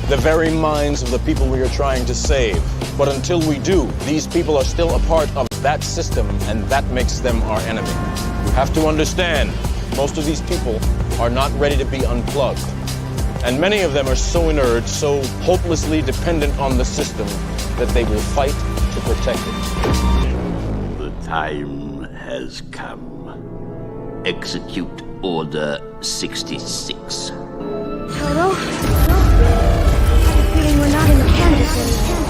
the very minds of the people we are trying to save. But until we do, these people are still a part of that system, and that makes them our enemy. You have to understand, most of these people are not ready to be unplugged. And many of them are so inert, so hopelessly dependent on the system, that they will fight to protect it. The time has come. Execute Order 66. Toto? I have a feeling we're not in Kansas anymore.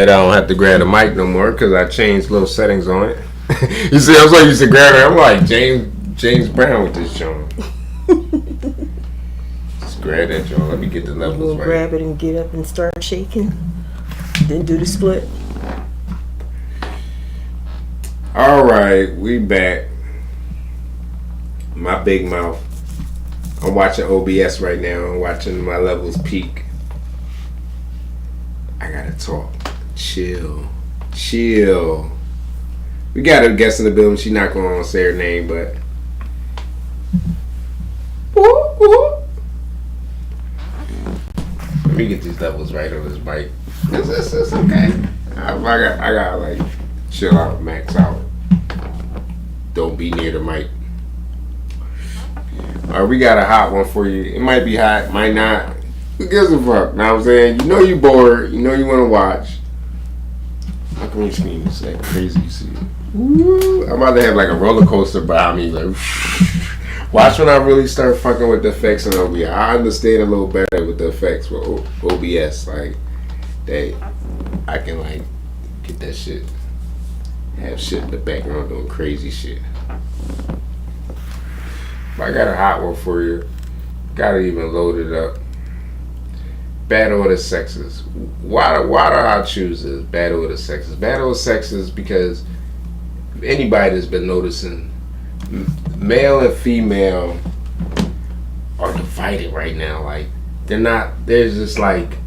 I don't have to grab the mic no more because I changed little settings on it. You see, I was like, you used to grab it. I'm like James Brown with this joint. Just grab that joint. Let me get the levels We'll right. grab it and get up and start shaking. Then do the split. All right, we back. My big mouth. I'm watching OBS right now. I'm watching my levels peak. I gotta talk. Chill. We got a guest in the building. She's not going to say her name, but. Let me get these levels right on this mic. It's okay. I got like chill out, max out. Don't be near the mic. Alright, we got a hot one for you. It might be hot, might not. Who gives a fuck? Know what I'm saying? You know you bored. You know you want to watch. How come you scream? It's like crazy. You see it. Ooh, I'm about to have like a roller coaster behind me. Like, watch when I really start fucking with the effects in OBS. I understand a little better with the effects with OBS. Like, I can like get that shit. Have shit in the background doing crazy shit. But I got a hot one for you. Gotta even load it up. Battle of the Sexes. Why do I choose this? Battle of the Sexes. Battle of the Sexes because anybody that's been noticing, male and female are divided right now. Like, they're just like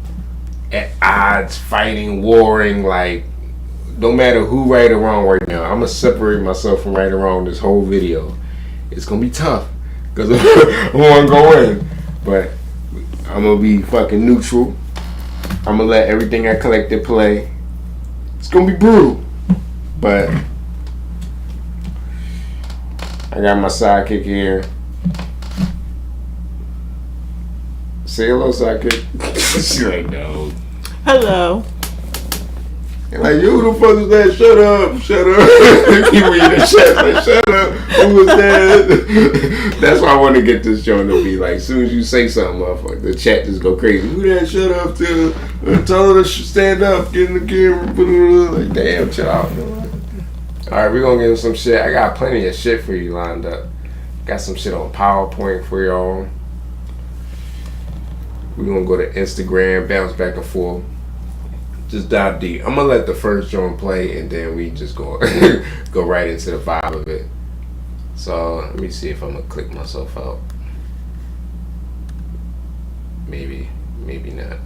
at odds, fighting, warring. Like, no matter who right or wrong right now, I'm gonna separate myself from right or wrong this whole video. It's gonna be tough because I wanna go in, but I'm gonna be fucking neutral. I'm gonna let everything I collected play. It's gonna be brutal, but I got my sidekick here. Say hello, sidekick. She's like, no. Hello. And like, yo, who the fuck is that? Shut up. People in the chat like, shut up. Who was that? That's why I want to get this joint to be like, as soon as you say something, motherfucker, the chat just go crazy. Who that? Shut up to? Tell her to stand up, get in the camera. Like, damn, chill out. Alright, we're gonna get him some shit. I got plenty of shit for you lined up. Got some shit on PowerPoint for y'all. We're gonna go to Instagram, bounce back and forth. Just dive deep. I'm gonna let the first joint play and then we just go go right into the vibe of it. So let me see if I'm gonna click myself out. Maybe not.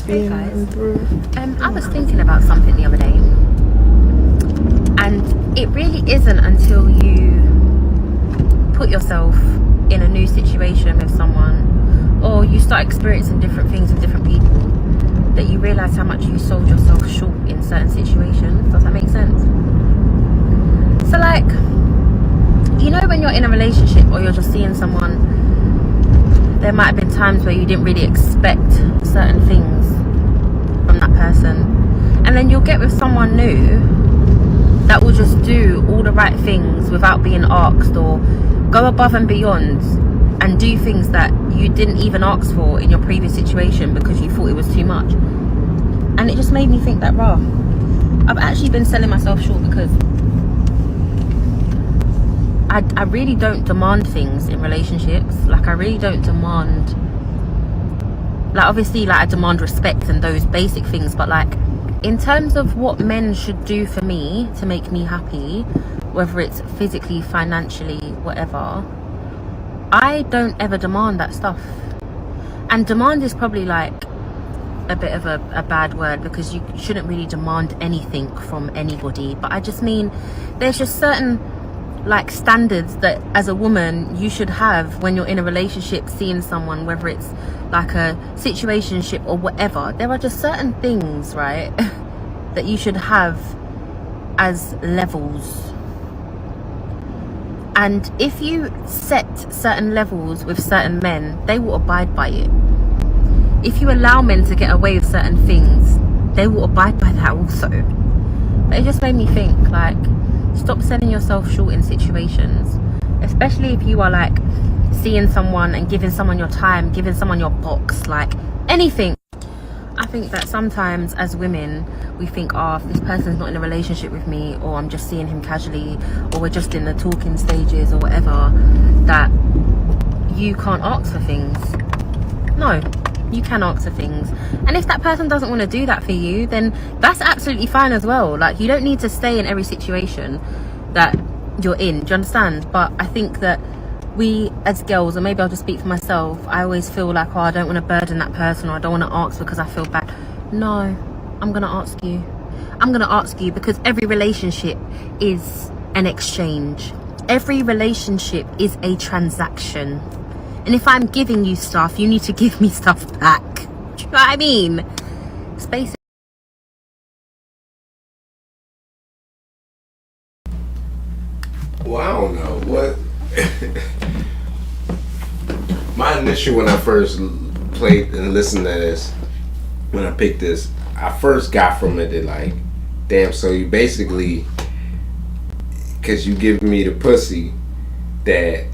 Hey guys, I was thinking about something the other day, and it really isn't until you put yourself in a new situation with someone, or you start experiencing different things with different people, that you realize how much you sold yourself short in certain situations. Does that make sense? So like, you know, when you're in a relationship or you're just seeing someone, there might have been times where you didn't really expect certain things from that person, and then you'll get with someone new that will just do all the right things without being asked, or go above and beyond and do things that you didn't even ask for in your previous situation because you thought it was too much. And it just made me think that, rah, I've actually been selling myself short because I really don't demand things in relationships. Like, I really don't demand, like, obviously, like, I demand respect and those basic things, but like, in terms of what men should do for me to make me happy, whether it's physically, financially, whatever, I don't ever demand that stuff. And demand is probably like a bit of a bad word, because you shouldn't really demand anything from anybody, but I just mean there's just certain like standards that as a woman you should have when you're in a relationship, seeing someone, whether it's like a situationship or whatever. There are just certain things, right, that you should have as levels. And if you set certain levels with certain men, they will abide by it. If you allow men to get away with certain things, they will abide by that also. But it just made me think, like, Stop selling yourself short in situations, especially if you are like seeing someone and giving someone your time, giving someone your box, like anything. I think that sometimes as women we think, oh, if this person's not in a relationship with me, or I'm just seeing him casually, or we're just in the talking stages or whatever, that you can't ask for things. No, you can ask for things. And if that person doesn't want to do that for you, then that's absolutely fine as well. Like, you don't need to stay in every situation that you're in, do you understand? But I think that we as girls, or maybe I'll just speak for myself, I always feel like, oh, I don't want to burden that person, or I don't want to ask because I feel bad. No, I'm gonna ask you. I'm gonna ask you because every relationship is an exchange. Every relationship is a transaction. And if I'm giving you stuff, you need to give me stuff back. Do you know what I mean? Space. Well, I don't know what. My initial, when I first played and listened to this, when I picked this, I first got from it that, like, damn, so you basically, because you give me the pussy, that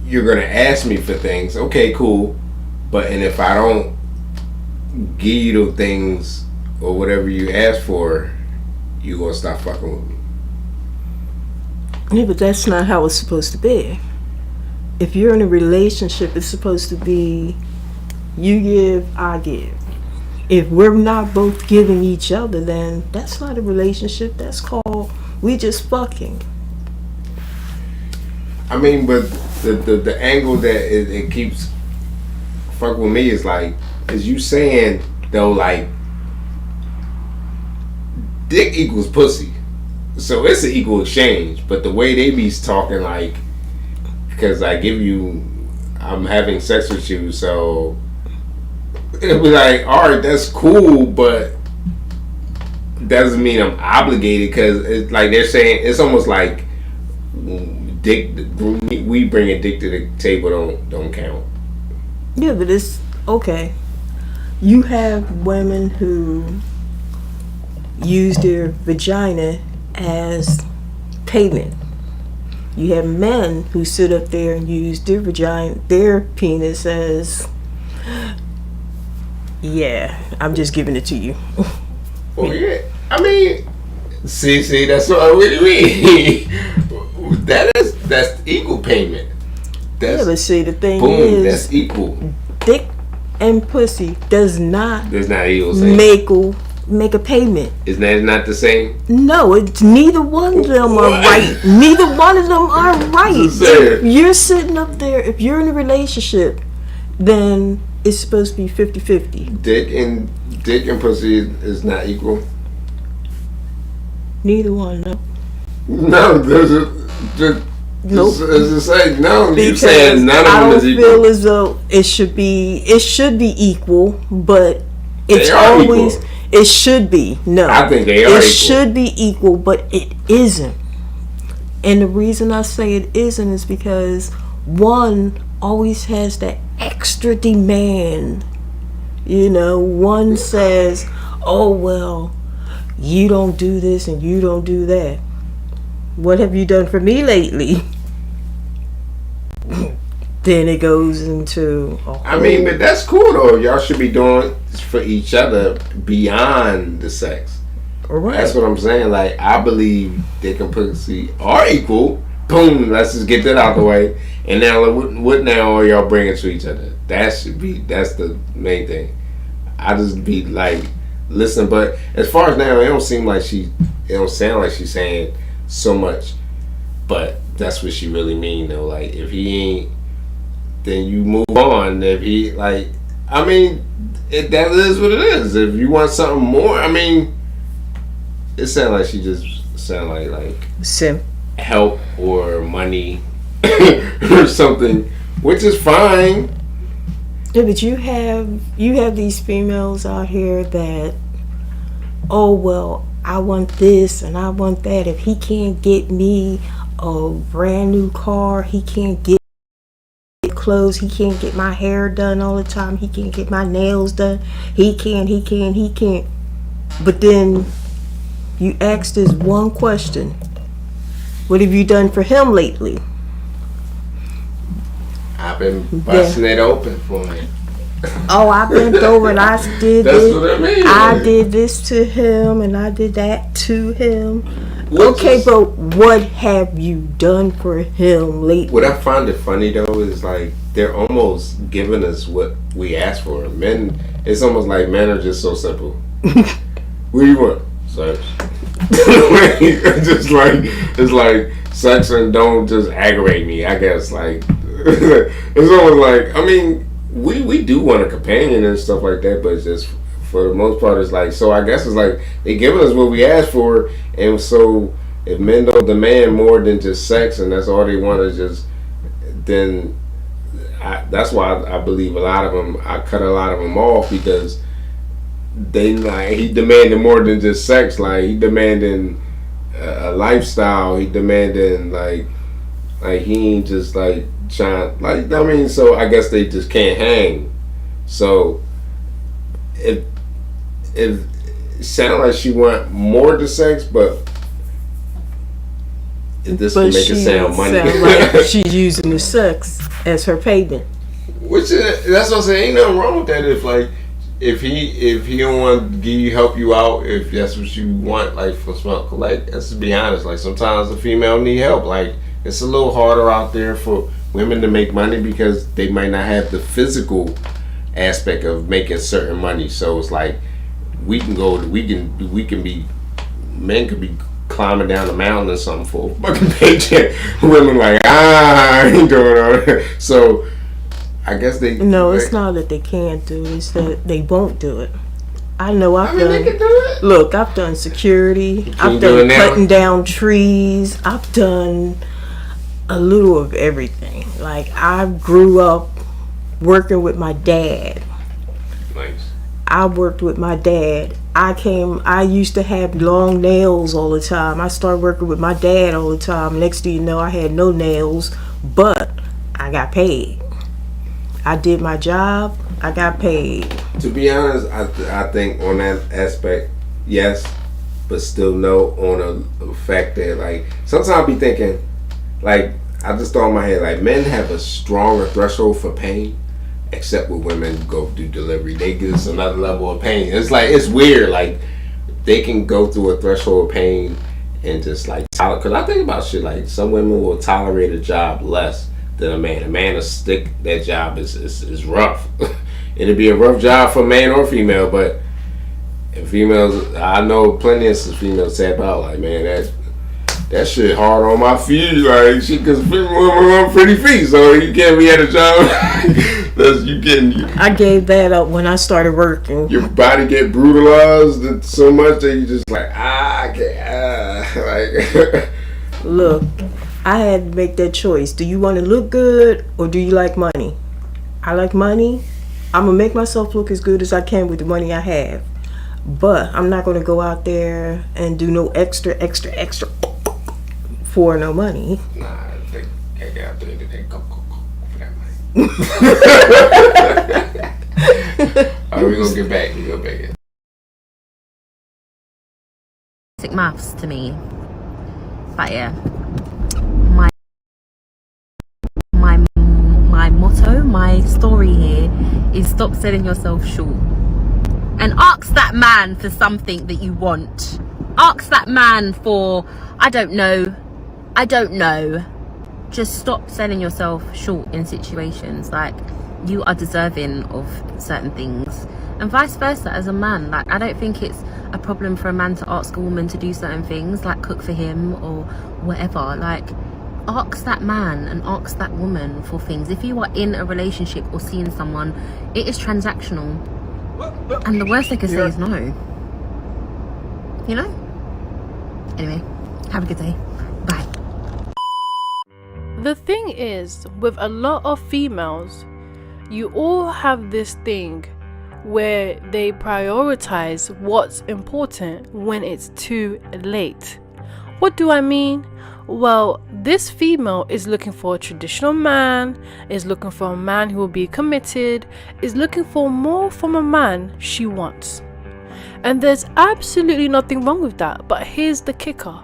you're gonna ask me for things. Okay, cool, and if I don't give you the things or whatever you ask for, you gonna stop fucking with me. Yeah, but that's not how it's supposed to be. If you're in a relationship, it's supposed to be you give, I give. If we're not both giving each other, then that's not a relationship. That's called we just fucking. I mean, but the angle that it keeps fucking with me is like, is you saying though, like, dick equals pussy, so it's an equal exchange. But the way they be talking, like, because I give you, I'm having sex with you, so it'll be like, all right, that's cool, but doesn't mean I'm obligated, because it's like they're saying, it's almost like dick, we bring a dick to the table don't count. Yeah, but it's okay. You have women who use their vagina as payment. You have men who sit up there and use their vagina, their penis as, yeah, I'm just giving it to you. Well, yeah, I mean, see, that's what I really mean. That's equal payment. That's, yeah, but see, the thing boom, is, that's equal. Dick and pussy does not equal make a payment. Isn't that not the same? No, it's neither one of them are right. Neither one of them are right. If you're sitting up there, if you're in a relationship, then it's supposed to be 50-50. Dick and pussy is not equal. Neither one, no. No, there's nope. As I say, no, because you're saying none of them is equal. I don't feel as though it should be equal, but it's always equal. It should be. No, I think they are equal. It should be equal, but it isn't. And the reason I say it isn't is because one always has that extra demand. You know, one says, oh, well, you don't do this and you don't do that. What have you done for me lately? Then it goes into I mean, but that's cool though. Y'all should be doing for each other beyond the sex. Right. That's what I'm saying. Like, I believe dick and pussy are equal. Boom, let's just get that out the way. And now, what now are y'all bringing to each other? That's the main thing. I just be like, listen, but as far as now, it don't sound like she's saying so much, but that's what she really mean though. Like, if he ain't, then you move on. If he, like, I mean, that is what it is. If you want something more, I mean, it sounds like she just sound like sim help or money or something, which is fine. Yeah, but you have these females out here that, oh well, I want this and I want that. If he can't get me a brand new car, he can't get clothes, he can't get my hair done all the time, he can't get my nails done, he can't. But then You ask this one question. What have you done for him lately? I've been busting it open for him. Oh, I bent over and I did That's this. what I mean. I did this to him and I did that to him. What's Okay, this- but what have you done for him lately? What I find it funny though is like they're almost giving us what we ask for. Men, it's almost like men are just so simple. What do you want? Sex. Just like it's like sex and don't just aggravate me. I guess like it's almost like I mean we do want a companion and stuff like that, but it's just for the most part it's like so I guess it's like they giving us what we asked for, and so if men don't demand more than just sex and that's all they want is just then that's why I believe a lot of them I cut a lot of them off because they like he demanded more than just sex. Like he demanding a lifestyle. He demanding like he ain't just like trying like I mean. So I guess they just can't hang. So it sounds like she want more to sex, but this can make it sound money. Sound like she's using the sex as her payment. Which that's what I'm saying. Ain't nothing wrong with that. If he don't want to help you out, if that's what you want, like for smoke, like let's be honest, like sometimes the female need help. Like it's a little harder out there for women to make money because they might not have the physical aspect of making certain money. So it's like we can be men could be climbing down the mountain or something for a fucking paycheck. Women like I ain't doing all that. So I guess they. No, it's not that they can't do it. It's that they won't do it. I know I've done. They can do it. Look, I've done security. I've do it done now? cutting down trees. I've done a little of everything. Like I grew up working with my dad. Nice. I worked with my dad. I used to have long nails all the time. I started working with my dad all the time. Next thing you know, I had no nails, but I got paid. I did my job. I got paid. To be honest, I think on that aspect, yes, but still no on a fact that like sometimes I be thinking, like I just thought in my head like men have a stronger threshold for pain, except when women go do delivery, they get us another level of pain. It's like it's weird, like they can go through a threshold of pain and just like because I think about shit like some women will tolerate a job less than a man. A man will stick that job is rough. It'll be a rough job for man or female, but females, I know plenty of females say about like, man, that shit hard on my feet. Like she cause women pretty feet, so you can't be at a job. That's you getting. I gave that up when I started working. Your body get brutalized so much that you just like I can't like. Look, I had to make that choice. Do you want to look good or do you like money? I like money. I'm going to make myself look as good as I can with the money I have. But I'm not going to go out there and do no extra for no money. Nah, they got to go for that money. Alright, we're going to get back. We go back in. Basic maths to me. But yeah, my motto, my story here is stop selling yourself short and ask that man for something that you want. Ask that man for I don't know, just stop selling yourself short in situations. Like you are deserving of certain things, and vice versa as a man. Like I don't think it's a problem for a man to ask a woman to do certain things, like cook for him or whatever. Like ask that man and ask that woman for things. If you are in a relationship or seeing someone, it is transactional, and the worst they can say is no, you know. Anyway, have a good day. Bye. The thing is, with a lot of females, you all have this thing where they prioritize what's important when it's too late. What do I mean? Well, this female is looking for a traditional man, is looking for a man who will be committed, is looking for more from a man she wants. And there's absolutely nothing wrong with that. But here's the kicker.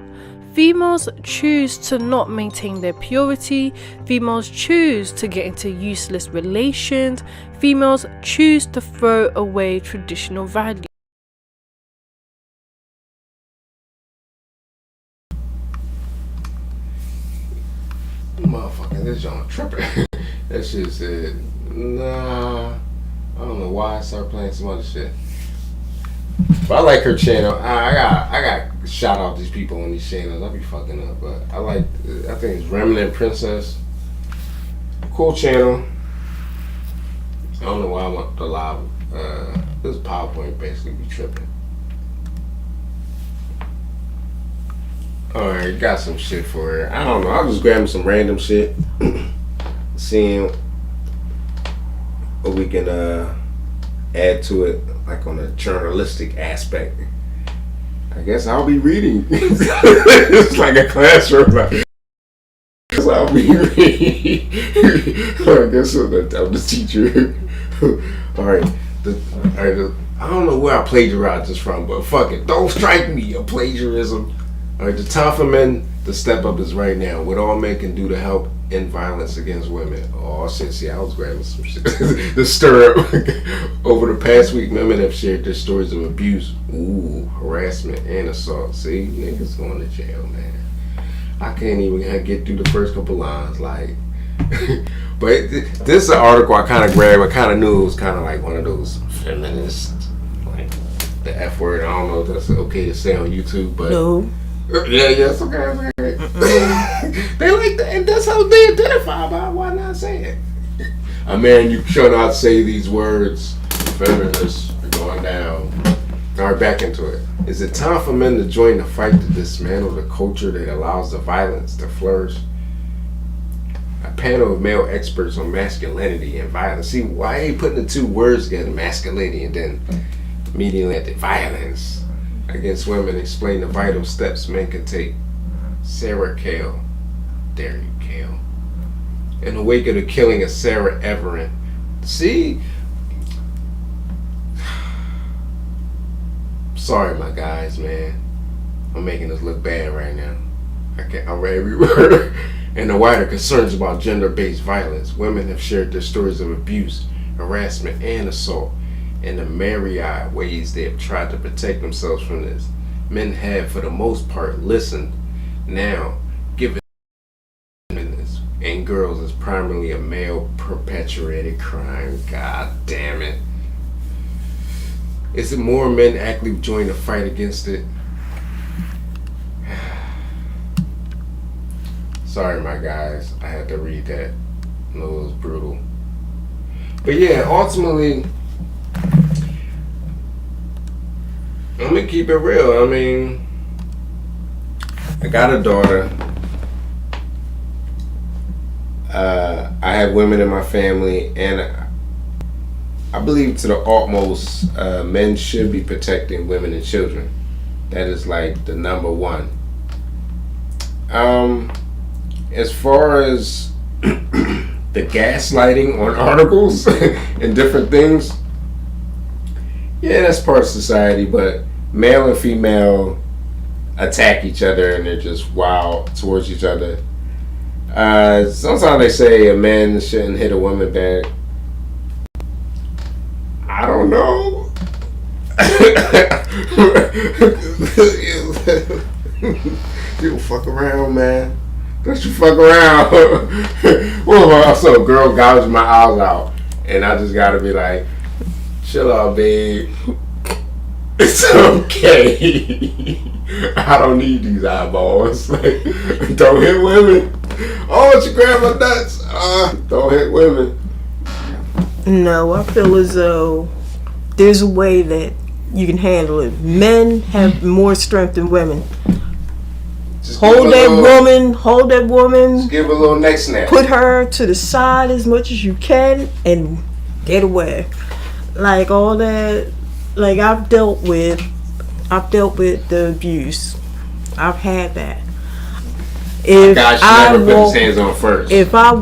Females choose to not maintain their purity. Females choose to get into useless relations. Females choose to throw away traditional values. Motherfucker, this joint tripping. That shit said, nah. I don't know why I started playing some other shit. But I like her channel. I got shout out these people on these channels. I be fucking up, but I think it's Remnant Princess. Cool channel. I don't know why I want the live. This PowerPoint basically be tripping. Alright, got some shit for her. I don't know. I'll just grab some random shit. Seeing what we can add to it, like on a journalistic aspect. I guess I'll be reading. It's like a classroom. I'll be reading. I guess I'm the teacher. Alright. I don't know where I plagiarized this from, but fuck it. Don't strike me a plagiarism. Alright, the time for men to step up is right now. What all men can do to help end violence against women. Oh shit, see, I was grabbing some shit to stir up. Over the past week, women have shared their stories of abuse, harassment, and assault. See, niggas going to jail, man. I can't even get through the first couple lines, like. But this is an article I kind of grabbed. I kind of knew it was kind of like one of those feminist, like the F word. I don't know if that's okay to say on YouTube, but No. Yeah, it's okay. They like that, and that's how they identify by. Why not say it? I mean, you sure not say these words. Feminists are going down. All right, back into it. Is it time for men to join the fight to dismantle the culture that allows the violence to flourish? A panel of male experts on masculinity and violence. See, why ain't putting the two words together, masculinity, and then immediately at the violence against women, explain the vital steps men can take. Sarah Kale. Dare you, Kale. In the wake of the killing of Sarah Everett. See? Sorry, my guys, man. I'm making this look bad right now. I read every word. And the wider concerns about gender-based violence, women have shared their stories of abuse, harassment, and assault in the myriad ways they have tried to protect themselves from this. Men have, for the most part, listened. Now, given this, and girls is primarily a male perpetuated crime. God damn it. Is it more men actively join the fight against it? Sorry, my guys. I had to read that. I know it was brutal. But yeah, ultimately, I'm gonna keep it real. I mean, I got a daughter. I have women in my family, and I believe to the utmost, men should be protecting women and children. That is like the number one. As far as the gaslighting on articles and different things, yeah, that's part of society, but male and female attack each other and they're just wild towards each other. Sometimes they say a man shouldn't hit a woman back. I don't know. You fuck around, man. Don't you fuck around. Well, I saw a girl gouge my eyes out, and I just gotta be like, chill out, babe. It's okay. I don't need these eyeballs. Like, don't hit women. Oh, you grab my nuts. Don't hit women. No, I feel as though there's a way that you can handle it. Men have more strength than women. Hold that woman. Just give her a little neck snap. Put her to the side as much as you can and get away. Like all that. Like I've dealt with the abuse. I've had that. If God should never put his hands on first. If I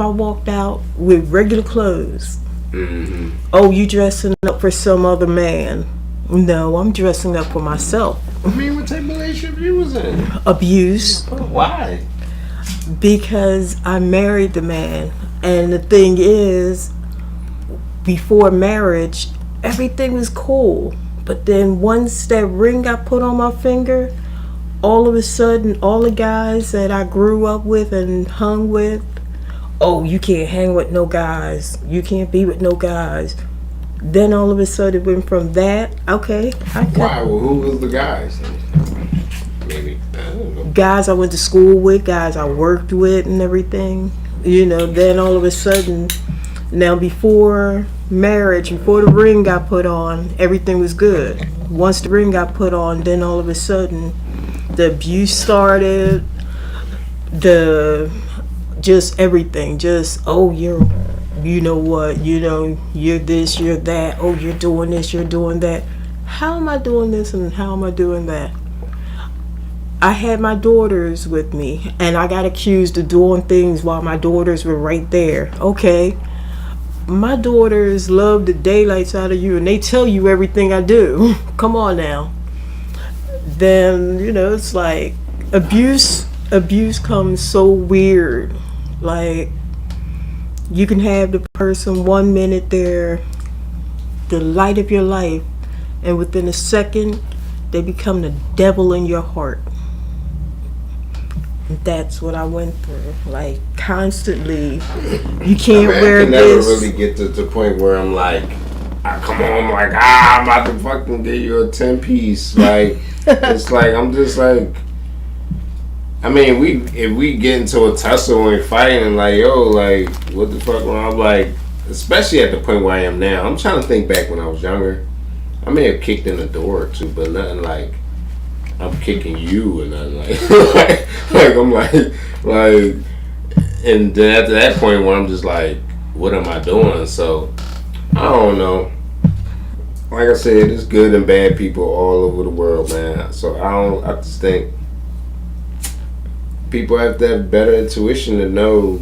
walked out with regular clothes Oh, you dressing up for some other man. No, I'm dressing up for myself. I mean, what type of relationship you was in? Abuse. Why? Because I married the man. And the thing is, before marriage, everything was cool. But then once that ring got put on my finger, all of a sudden, all the guys that I grew up with and hung with, oh, you can't hang with no guys. You can't be with no guys. Then all of a sudden it went from that, okay. Why? Well, who was the guys? Maybe, I don't know. Guys I went to school with, guys I worked with and everything. Then all of a sudden, now before marriage, before the ring got put on, everything was good. Once the ring got put on, then all of a sudden, the abuse started, just everything, oh, you know what, you're this, you're that, oh, you're doing this, you're doing that. How am I doing this and how am I doing that? I had my daughters with me and I got accused of doing things while my daughters were right there. Okay, my daughters love the daylights out of you and they tell you everything I do. Come on now. Then, it's like abuse comes so weird. Like, you can have the person 1 minute they're the light of your life, and within a second they become the devil in your heart. That's what I went through. Like, constantly, you can't wear I can this. never really get to the point where I'm like, come on, I'm like, I'm about to fucking get you a 10-piece. Like, it's like, I'm just like, I mean, if we get into a tussle and we're fighting and like, yo, like, what the fuck? I'm like, especially at the point where I am now. I'm trying to think back when I was younger. I may have kicked in the door or two, but nothing like I'm kicking you and nothing like I'm like, and then after that point where I'm just like, what am I doing? So I don't know. Like I said, there's good and bad people all over the world, man. So I just think people have to have better intuition to know.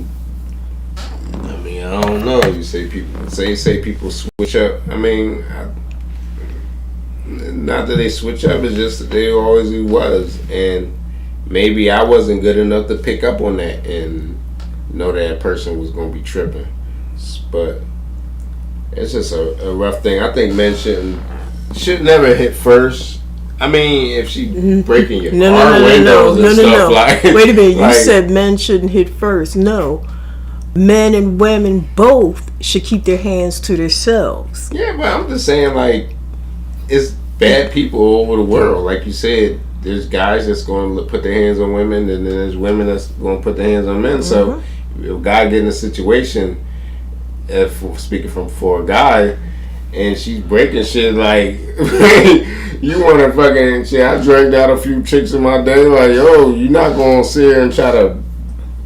I mean, I don't know. You say people switch up. I mean, not that they switch up. It's just that they always was, and maybe I wasn't good enough to pick up on that and know that person was gonna be tripping. But it's just a rough thing. I think men should never hit first. I mean, if she breaking your car windows and stuff like. Wait a minute, you said men shouldn't hit first. No, men and women both should keep their hands to themselves. Yeah, but I'm just saying, like, it's bad people all over the world. Like you said, there's guys that's going to put their hands on women, and then there's women that's going to put their hands on men. So if a guy get in a situation, speaking for a guy, and she's breaking shit, like, you want to fucking shit. I dragged out a few chicks in my day, like, yo, you're not going to sit here and try to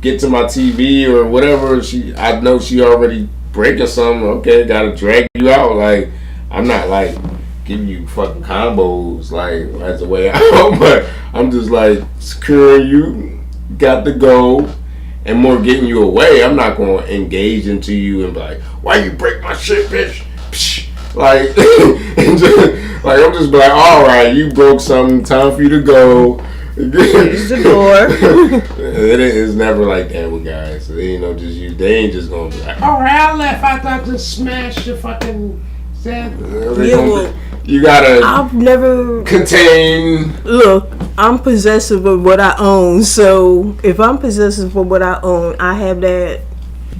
get to my TV or whatever. I know she already breaking something. Okay, gotta drag you out. Like, I'm not like giving you fucking combos like as a way out, but I'm just like securing you, got to go, and more getting you away. I'm not going to engage into you and be like, why you break my shit, bitch? Psh. Like, and just, like, I'm just be like, all right, you broke something, time for you to go. Use the door. It is never like that with guys. So they ain't just you. They ain't just gonna be like, all right, I left. I thought to smash your fucking. You gotta. I've never contain. Look, I'm possessive of what I own. So if I'm possessive of what I own, I have that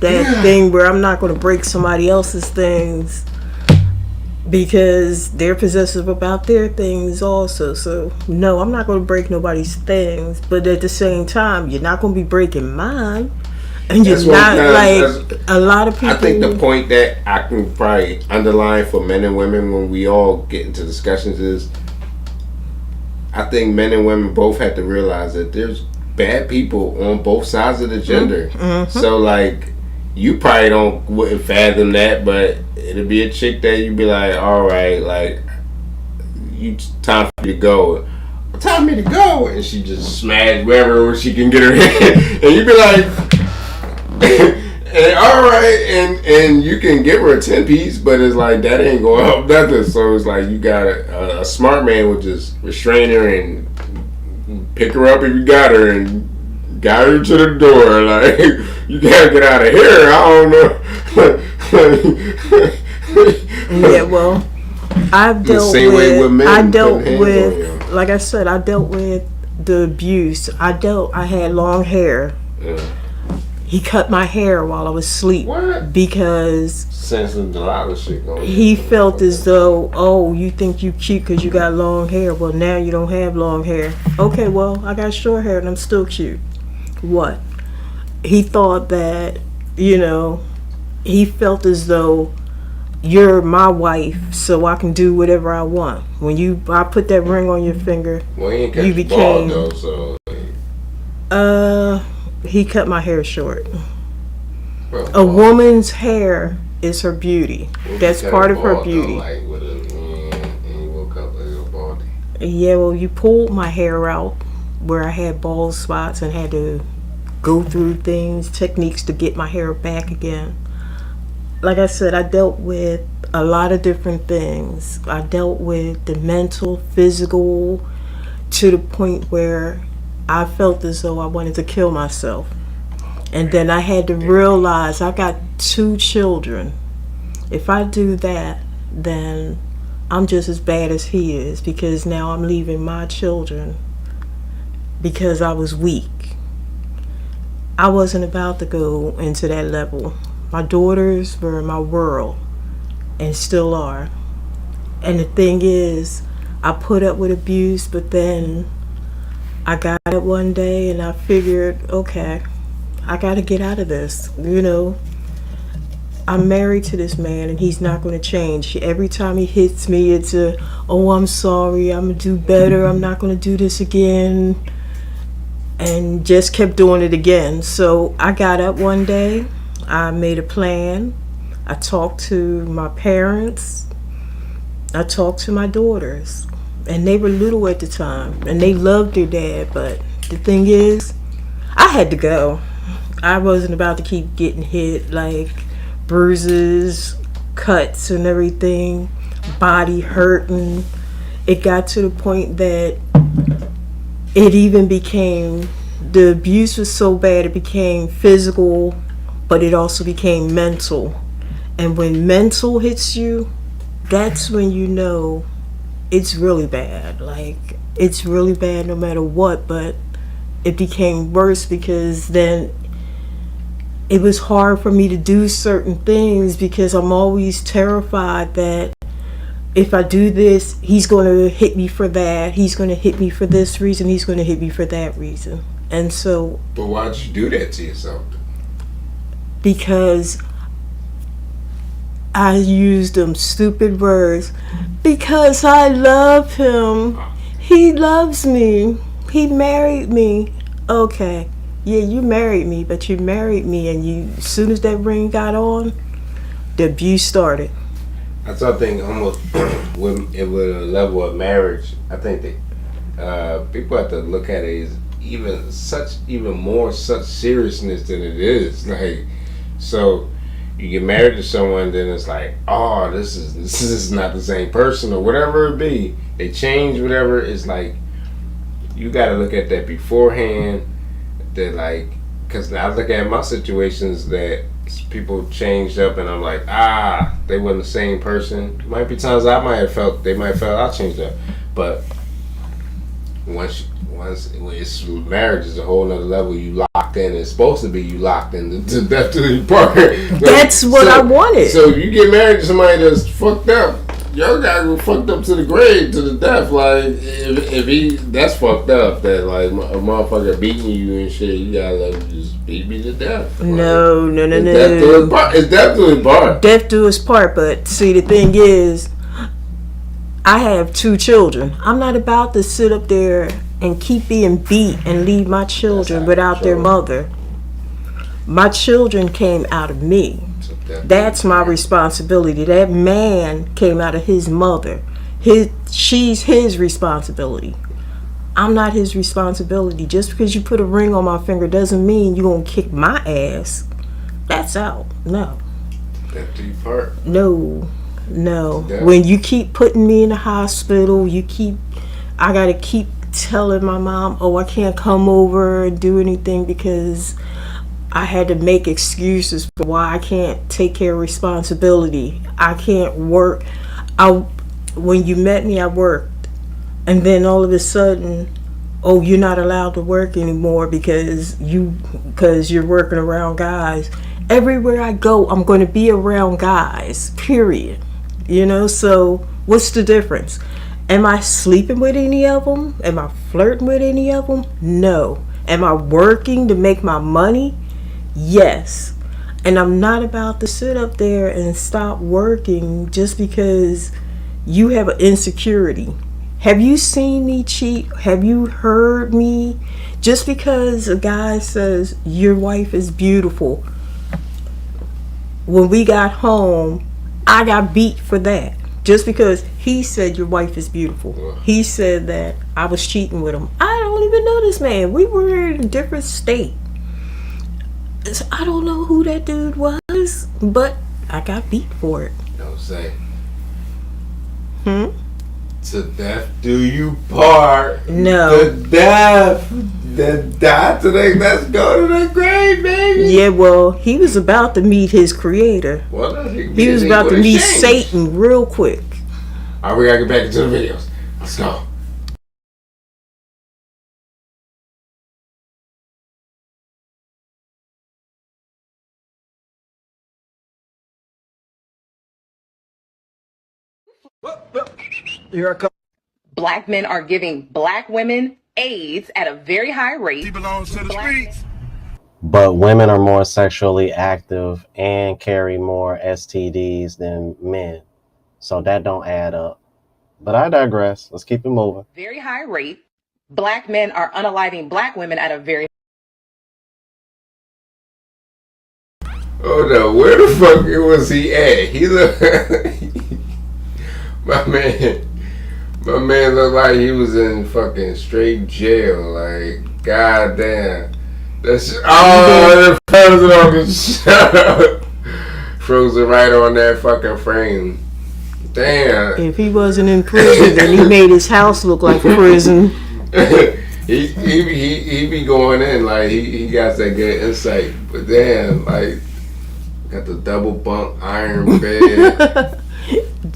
thing where I'm not gonna break somebody else's things. Because they're possessive about their things also. So, no, I'm not going to break nobody's things. But at the same time, you're not going to be breaking mine. And you're not, like, a lot of people... I think the point that I can probably underline for men and women when we all get into discussions is... I think men and women both have to realize that there's bad people on both sides of the gender. Mm-hmm. So, like... You probably wouldn't fathom that, but it'll be a chick that you'd be like, all right, like, time for you to go. Time for me to go. And she just smash wherever she can get her hand. And you'd be like, And all right, and you can give her a 10-piece, but it's like that ain't gonna help nothing. So it's like you got a smart man would just restrain her and pick her up if you got her and got her to the door. Like, you gotta get out of here. I don't know. Yeah, well, I've dealt with, like I said, I dealt with the abuse. I had long hair. Yeah. He cut my hair while I was asleep. What? Because Sensing a lot of shit going on. he felt as though, oh, you think you cute because you got long hair. Well, now you don't have long hair. Okay, well, I got short hair and I'm still cute. What? He thought that, he felt as though you're my wife, so I can do whatever I want. When I put that ring on your finger, well, he ain't catch you became. Ball, though, so. He cut my hair short. Well, A woman's hair is her beauty. That's part of her beauty. Though, like with and you woke up like a baldy. Yeah, well, you pulled my hair out where I had bald spots and had to go through techniques to get my hair back again. Like I said, I dealt with a lot of different things. I dealt with the mental, physical, to the point where I felt as though I wanted to kill myself. And then I had to realize I got 2 children. If I do that, then I'm just as bad as he is, because now I'm leaving my children because I was weak. I wasn't about to go into that level. My daughters were my world and still are. And the thing is, I put up with abuse, but then I got it one day and I figured, okay, I got to get out of this. I'm married to this man and he's not going to change. Every time he hits me, it's oh, I'm sorry, I'm going to do better, I'm not going to do this again. And just kept doing it again. So I got up one day, I made a plan, I talked to my parents, I talked to my daughters. And they were little at the time, and they loved their dad. But the thing is, I had to go. I wasn't about to keep getting hit, like bruises, cuts, and everything, body hurting. It got to the point that it even became, the abuse was so bad, it became physical, but it also became mental. And when mental hits you, that's when you know it's really bad. Like, it's really bad no matter what, but it became worse because then it was hard for me to do certain things because I'm always terrified that if I do this, he's going to hit me for that. He's going to hit me for this reason. He's going to hit me for that reason. And so... But why'd you do that to yourself? Because I used them stupid words. Because I love him. He loves me. He married me. Okay. Yeah, you married me, but you married me, and as soon as that ring got on, the abuse started. That's what I think almost with a level of marriage. I think that people have to look at it as even more such seriousness than it is. Like, so you get married to someone, then it's like, oh, this is not the same person or whatever it be. They change, whatever. It's like you got to look at that beforehand. That like, because I look at my situations that people changed up, and I'm like, they wasn't the same person. Might be times they might have felt I changed up, but once it's marriage is a whole nother level. You locked in. It's supposed to be you locked in to death to your partner. That's what I wanted. So if you get married to somebody that's fucked up, your guy go fucked up to the grave, to the death. Like if he, that's fucked up. That like a motherfucker beating you and shit, you gotta let him just beat me to death. Like, no. It's death to his part. Death to his part. But see, the thing is, I have 2 children. I'm not about to sit up there and keep being beat and leave my children without their mother. My children came out of me. That's my responsibility. That man came out of his mother. She's his responsibility. I'm not his responsibility. Just because you put a ring on my finger doesn't mean you're going to kick my ass. pass out. No. That deep part. No. Yeah. When you keep putting me in the hospital, I gotta keep telling my mom, oh, I can't come over and do anything because I had to make excuses for why I can't take care of responsibility. I can't work. When you met me, I worked. And then all of a sudden, oh, you're not allowed to work anymore because you're working around guys. Everywhere I go, I'm going to be around guys, period. So what's the difference? Am I sleeping with any of them? Am I flirting with any of them? No. Am I working to make my money? Yes. And I'm not about to sit up there and stop working just because you have an insecurity. Have you seen me cheat? Have you heard me? Just because a guy says your wife is beautiful, when we got home, I got beat for that. Just because he said your wife is beautiful. He said that I was cheating with him. I don't even know this man. We were in a different state. So I don't know who that dude was, but I got beat for it. Don't say. To death do you part. No. To death. Let's go to the grave, baby. Yeah, well, he was about to meet his creator. Well, he was about to meet Satan real quick. All right, we gotta get back into the videos. Let's go. Here I come. Black men are giving black women AIDS at a very high rate. He belongs to the streets. But women are more sexually active and carry more STDs than men. So that don't add up. But I digress. Let's keep it moving. Very high rate. Black men are unaliving black women at a very Oh no, where the fuck was he at? He looked my man looked like he was in fucking straight jail. Like, goddamn. That's the president can shut up. Frozen right on that fucking frame. Damn. If he wasn't in prison, then he made his house look like a prison. he be going in like he got that good insight. But damn, like, got the double bunk iron bed.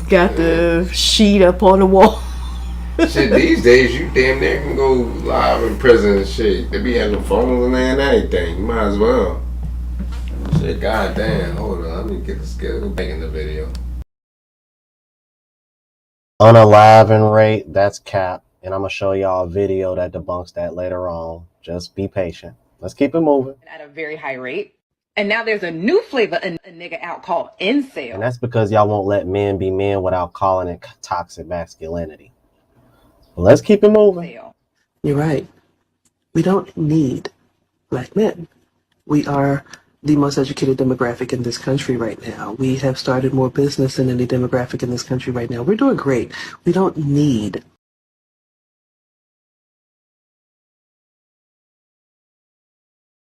Got the sheet up on the wall. Shit, these days you damn near can go live in prison and shit. They be having phones and anything. You might as well. Shit, goddamn. Hold on, let me go back in the video. Unaliving rate, that's cap. And I'm going to show y'all a video that debunks that later on. Just be patient. Let's keep it moving. at a very high rate. And now there's a new flavor a nigga out called incel. And that's because y'all won't let men be men without calling it toxic masculinity. But let's keep it moving. You're right. We don't need black men. We are the most educated demographic in this country right now. We have started more business than any demographic in this country right now. We're doing great. We don't need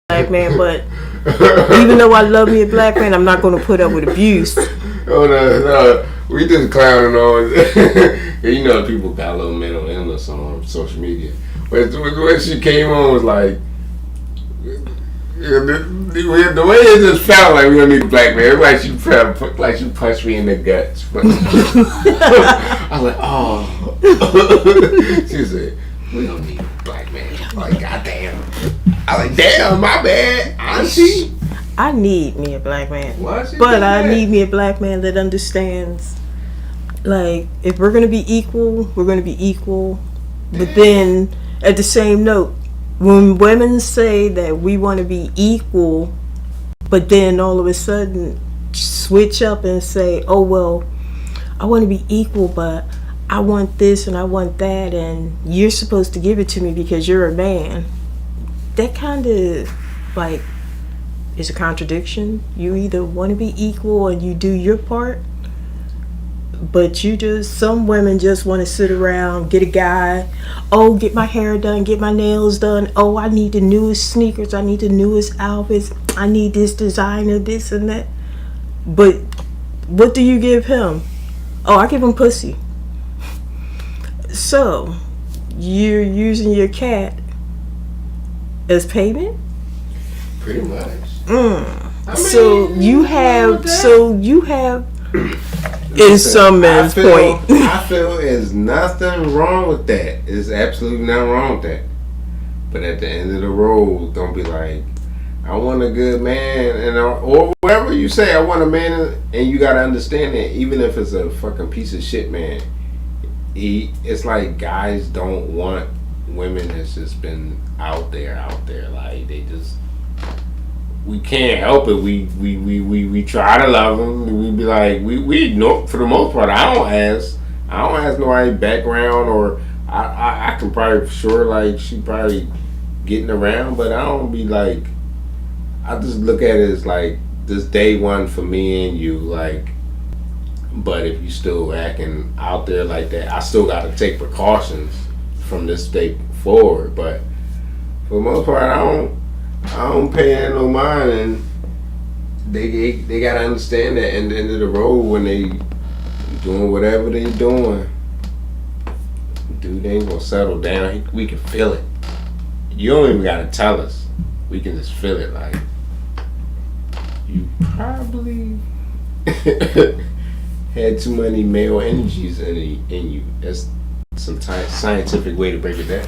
black man, but even though I love me a black man, I'm not going to put up with abuse. Oh no, we just clowning on. You know, people got a little mental illness on social media. But when she came on was like, the way it just felt like we don't need a black man. It was like she punched me in the guts. I was like, oh. She said, we don't need a black man. I'm like, goddamn. I was like, damn, my bad, auntie. I need me a black man. But I need me a black man that understands, like, if we're going to be equal, we're going to be equal. But then, at the same note, when women say that we want to be equal, but then all of a sudden switch up and say, oh, well, I want to be equal, but I want this and I want that, and you're supposed to give it to me because you're a man. That kind of, like, is a contradiction. You either want to be equal and you do your part, But some women just want to sit around, get a guy, oh, get my hair done, get my nails done, oh, I need the newest sneakers, I need the newest outfits, I need this designer, this and that. But what do you give him? Oh, I give him pussy. So, you're using your cat as payment? Pretty much. So you have in some men's point. I feel there's nothing wrong with that. There's absolutely nothing wrong with that. But at the end of the road, don't be like, I want a good man, or whatever you say. I want a man, and you gotta understand that even if it's a fucking piece of shit man, it's like guys don't want women that's just been out there. Like they just. We can't help it. We try to love them. We be like we ignore for the most part. I don't ask nobody background, or I can probably for sure like she probably getting around, but I don't be like. I just look at it as like this day one for me and you, like. But if you still acting out there like that, I still got to take precautions from this day forward. But for the most part, I don't pay no mind, and they gotta understand that at the end of the road when they doing whatever they doing, dude, they ain't gonna settle down. We can feel it. You don't even gotta tell us. We can just feel it. Like you probably had too many male energies in you. That's some scientific way to break it down.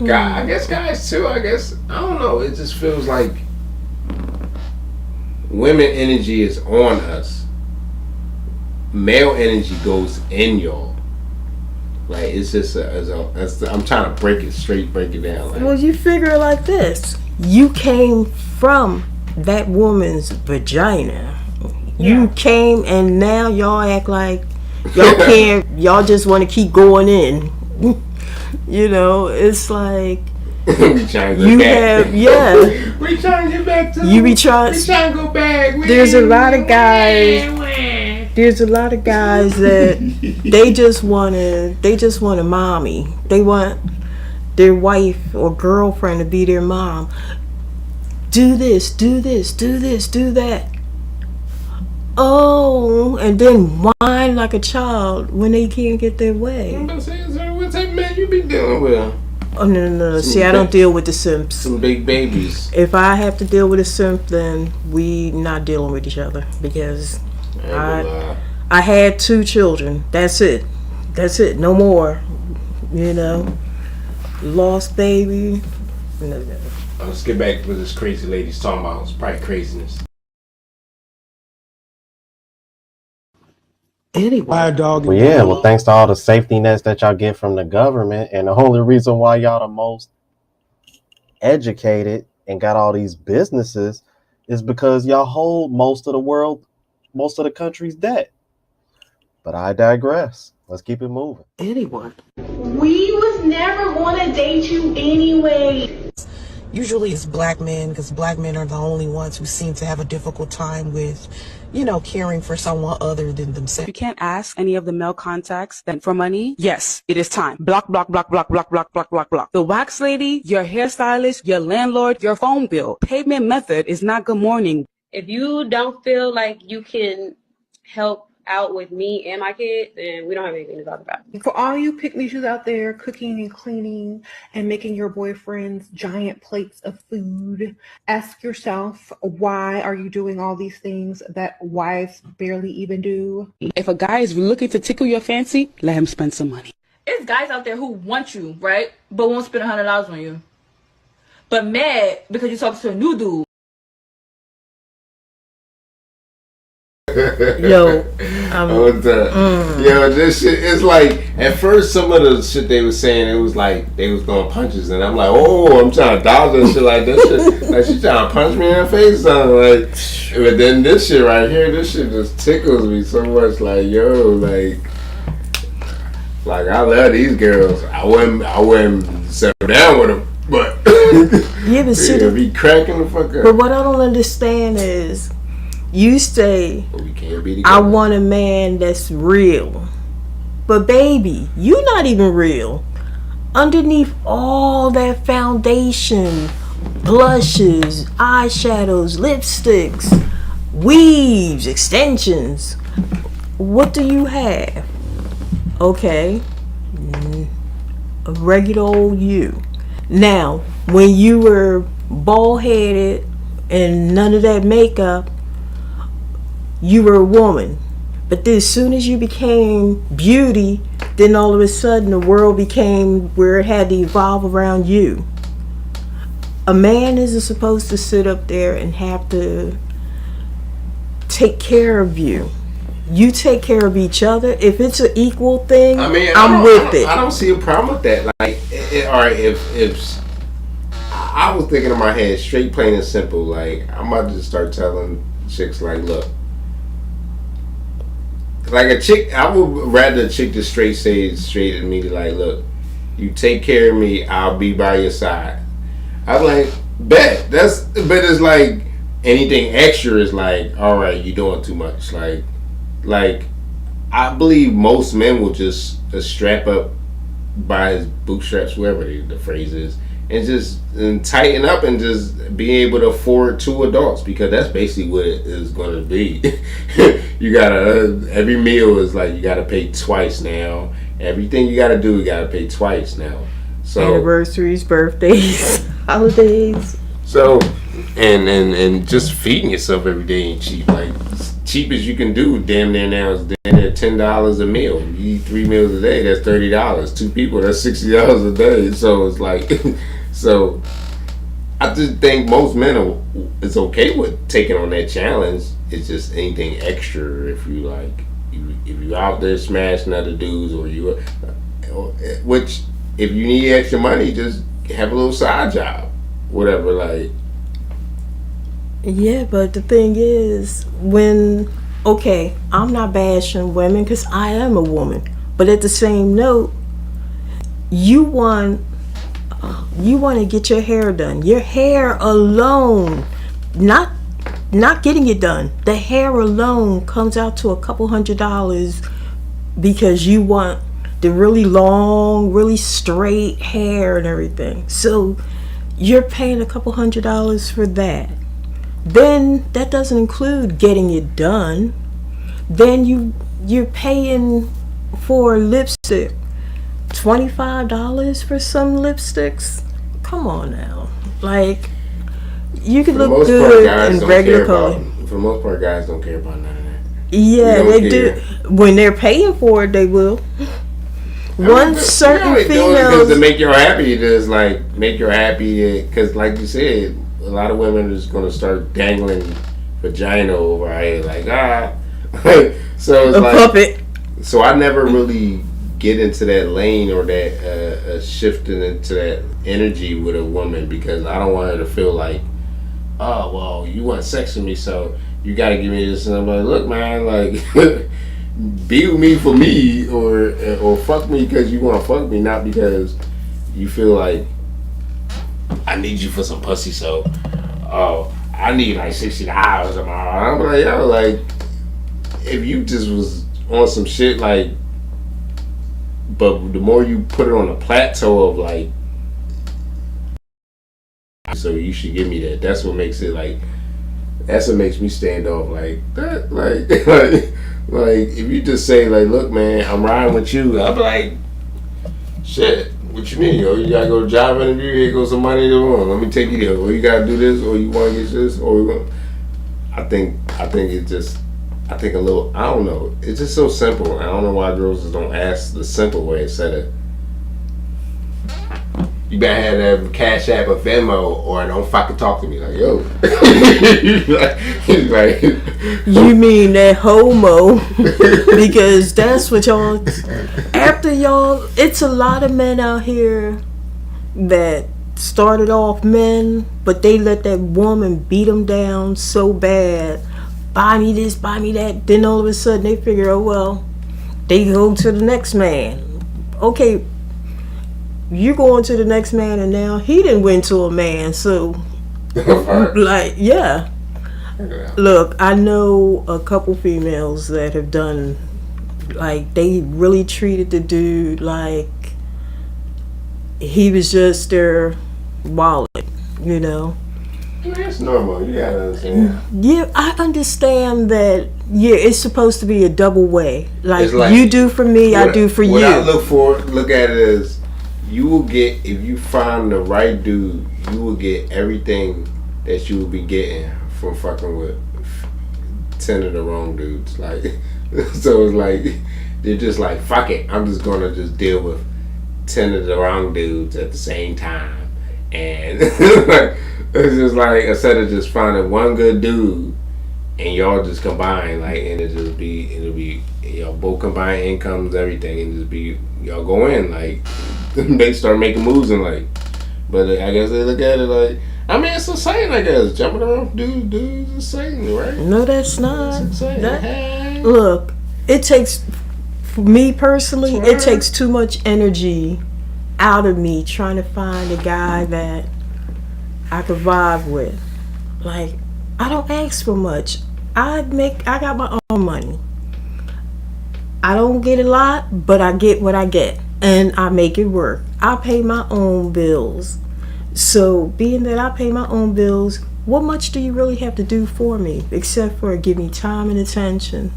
I guess guys too. I don't know. It just feels like women energy is on us. Male energy goes in y'all. Like it's just I'm trying to break it down. Like, well, you figure it like this: you came from that woman's vagina. You came, and now y'all act like y'all can't. Y'all just want to keep going in. You know, it's like we trying to you back. have, yeah. We trying to get back to. You be trying. We trying to go back. There's a lot of guys. There's a lot of guys that they just want a mommy. They want their wife or girlfriend to be their mom. Do this, do this, do this, do that. Oh, and then whine like a child when they can't get their way. I'm about to say, what type of man you be dealing with? Oh, no. See, I don't deal with the simps. Some big babies. If I have to deal with a simp, then we not dealing with each other because I had 2 children. That's it. No more. You know, lost baby. No. Let's get back to what this crazy lady's talking about. It's probably craziness. Anyway. Well, thanks to all the safety nets that y'all get from the government, and the only reason why y'all the most educated and got all these businesses is because y'all hold most of the country's debt. But I digress. Let's keep it moving. Anyone. We was never gonna date you anyway. Usually it's black men, because black men are the only ones who seem to have a difficult time with, caring for someone other than themselves. You can't ask any of the male contacts that for money. Yes, it is time. Block, block, block, block, block, block, block, block, block. The wax lady, your hairstylist, your landlord, your phone bill. Payment method is not good morning. If you don't feel like you can help out with me and my kid, then we don't have anything to talk about. For all you pick-me-shoes out there cooking and cleaning and making your boyfriends giant plates of food, ask yourself, why are you doing all these things that wives barely even do? If a guy is looking to tickle your fancy, let him spend some money. It's guys out there who want you, right? But won't spend $100 on you. But mad because you talk to a new dude. Yo, this shit, it's like, at first some of the shit they was saying, it was like they was throwing punches, and I'm like, I'm trying to dodge that shit, like that shit, like she trying to punch me in the face or something, like, but then this shit right here, this shit just tickles me so much, like, yo, like I love these girls. I wouldn't settle down with them, but yeah, but be cracking the fuck up. But what I don't understand is, You say, But we can't be I together. want a man that's real. But baby, you're not even real. Underneath all that foundation, blushes, eyeshadows, lipsticks, weaves, extensions, what do you have? Okay, a regular old you. Now, when you were bald-headed and none of that makeup, you were a woman. But then as soon as you became beauty, then all of a sudden the world became where it had to evolve around you. A man isn't supposed to sit up there and have to take care of you. You take care of each other. If it's an equal thing, I'm with it. I don't see a problem with that. Like, all right, if I was thinking in my head, straight, plain and simple. Like, I'm about to just start telling chicks, like, look, like a chick, I would rather a chick just say straight at me, like, look, you take care of me, I'll be by your side. I'm like, bet. But it's like anything extra is like, all right, you're doing too much. Like, I believe most men will just strap up by his bootstraps, wherever the phrase is, and just tighten up and just be able to afford two adults, because that's basically what it is going to be. You gotta, every meal is like, you gotta pay twice now. Everything you gotta do, you gotta pay twice now. So anniversaries, birthdays, holidays. So, and just feeding yourself every day ain't cheap. Like, cheap as you can do, damn near now is damn near $10 a meal. You eat 3 meals a day, that's $30. 2 people, that's $60 a day. So it's like, so I just think most men it's okay with taking on that challenge. It's just anything extra if you like, if you out there smashing other dudes, or you, which if you need extra money, just have a little side job, whatever. Like, yeah, but the thing is, okay, I'm not bashing women because I am a woman, but at the same note, you want to get your hair done. Your hair alone, not getting it done, the hair alone comes out to a couple $100 because you want the really long, really straight hair and everything. So you're paying a couple $100 for that. Then that doesn't include getting it done. Then you're paying for lipstick, $25 for some lipsticks. Come on now, like, you can look good in regular color. For the most part, guys don't care about none of that. Yeah, they do. When they're paying for it, they will. Certain females, to make you happy, just like make you happy, because like you said, a lot of women are just gonna start dangling vagina over our head, like so it's like puppet. So I never really get into that lane or that shifting into that energy with a woman, because I don't want her to feel like, oh well, you want sex with me, so you got to give me this. And I'm like, look, man, like. Be with me for me, or fuck me because you want to fuck me, not because you feel like I need you for some pussy. So, I need like $60. I'm like, yo, like, if you just was on some shit, like, but the more you put it on a plateau of like, so you should give me that. That's what makes it like. That's what makes me stand off like that, like if you just say like, look, man, I'm riding with you, I'm like, shit, what you mean, yo? You gotta go to job interview, here goes some money to run. Let me take you there, or you gotta do this, or you want to get this, or I think it just, I think a little, I don't know, it's just so simple. I don't know why girls just don't ask the simple way instead of, you better have that Cash App or Venmo, or don't fucking talk to me. Like, yo. like, you mean that homo? Because that's what y'all. After y'all, it's a lot of men out here that started off men, but they let that woman beat them down so bad. Buy me this, buy me that. Then all of a sudden they figure, oh well, they go to the next man. Okay. You going to the next man, and now he didn't win to a man, so like, yeah. Look, I know a couple females that have done, like, they really treated the dude like he was just their wallet, you know? That's normal. You gotta understand. Yeah, I understand that. Yeah, it's supposed to be a double way. Like you do for me, I do for you. What I look at it as, you will get, if you find the right dude, you will get everything that you will be getting from fucking with 10 of the wrong dudes. Like, so it's like, they're just like, fuck it, I'm just gonna just deal with 10 of the wrong dudes at the same time. And it's just like, instead of just finding one good dude and y'all just combine, like, and it'll be y'all both combine incomes, everything, and just be, y'all go in, like, they start making moves and like, but I guess they look at it like, I mean, it's insane, I guess. Jumping around dudes insane, right? No, that's not. It's insane. Look, it takes, for me personally, it takes too much energy out of me trying to find a guy that I could vibe with. Like, I don't ask for much. I got my own money. I don't get a lot, but I get what I get, and I make it work. I pay my own bills. So, being that I pay my own bills, what much do you really have to do for me except for give me time and attention?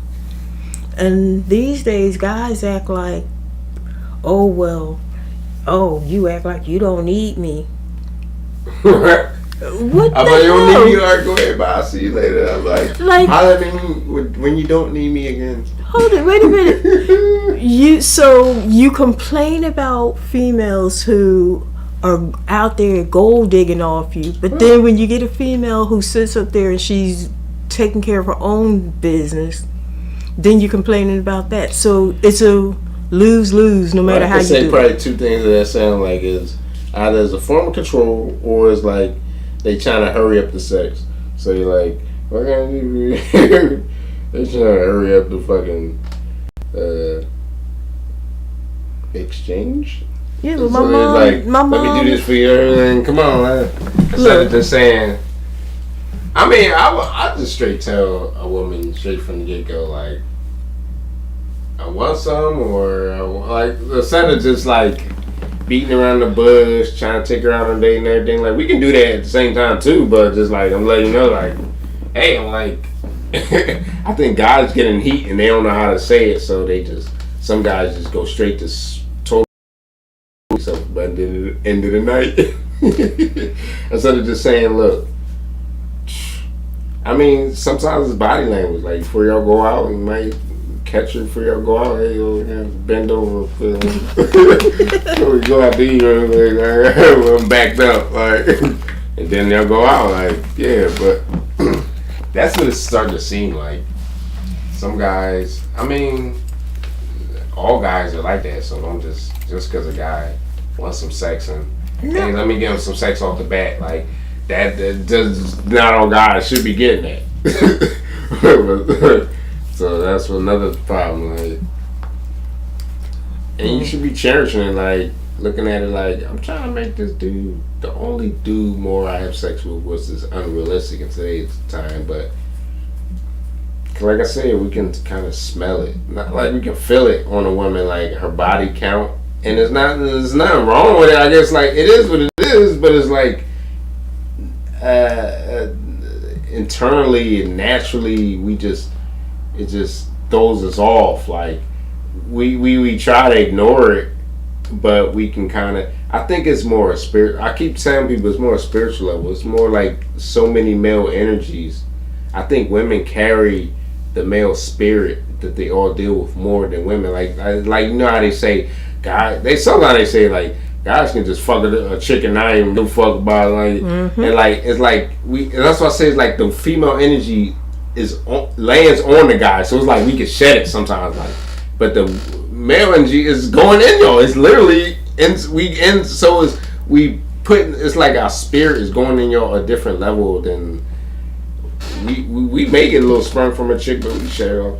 And these days, guys act like, oh, well, oh, you act like you don't need me. What I'm like, you don't need me? All right, go ahead, bye. I'll see you later. I'm like holler at me when you don't need me again. Hold it, wait a minute. You complain about females who are out there gold digging off you, but then when you get a female who sits up there and she's taking care of her own business, then you're complaining about that. So it's a lose-lose no matter how you do it. I say probably two things that sound like is either as a form of control or it's like they trying to hurry up the sex. So you're like, what can I do? They trying to hurry up the fucking exchange. Yeah, but so my mom, let me do this for you, and come on, man. Instead of just saying, I mean, I just straight tell a woman straight from the get go, like, I want some, or like, instead of just like beating around the bush, trying to take her out on a date and everything. Like, we can do that at the same time too, but just like, I'm letting you know, like, hey, I'm like, I think guys get in heat and they don't know how to say it, so some guys just go straight to total stuff by the end of the night. Instead of just saying, look, I mean, sometimes it's body language. Like, before y'all go out, you might catch her before y'all go out. Hey, yo, bend over. We go out to eat, like, I'm backed up, like, and then they'll go out, like, yeah. But that's what it's starting to seem like. Some guys, I mean, all guys are like that. So don't just because a guy wants some sex and hey, let me give him some sex off the bat, like that does not all guys should be getting that. So that's another problem, like, and you should be cherishing it, like looking at it like, I'm trying to make this dude the only dude more I have sex with, was this unrealistic in today's time. But like I said, we can kind of smell it, not like we can feel it on a woman, like her body count, and there's nothing wrong with it. I guess, like, it is what it is, but it's like internally and naturally it just throws us off. Like we try to ignore it, but we can kind of, I think it's more a spirit. I keep telling people it's more a spiritual level. It's more like so many male energies. I think women carry the male spirit that they all deal with more than women. Like you know how they say, sometimes they say, like, guys can just fuck a chicken, not even give a fuck about it. Like, and like, it's like and that's why I say it's like the female energy lands on the guy, so it's like we can shed it sometimes, like, but the male energy is going in y'all. It's literally it's like our spirit is going in y'all a different level than we may get a little sperm from a chick, but we shed it off.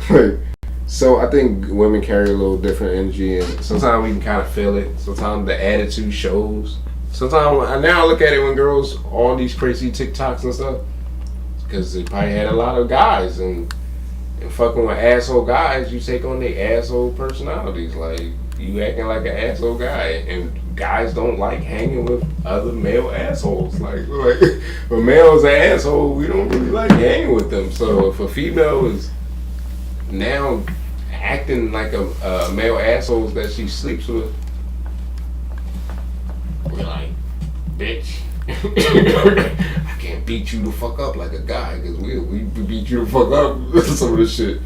Like, so I think women carry a little different energy, and sometimes we can kind of feel it. Sometimes the attitude shows. Sometimes now I look at it when girls all these crazy TikToks and stuff, because they probably had a lot of guys and fucking with asshole guys. You take on their asshole personalities, like you acting like an asshole guy, and guys don't like hanging with other male assholes. Like if a male's an asshole, we don't really like hanging with them. So if a female is now acting like a male asshole that she sleeps with, we're like, bitch, I can't beat you the fuck up like a guy, because we beat you the fuck up some of the shit.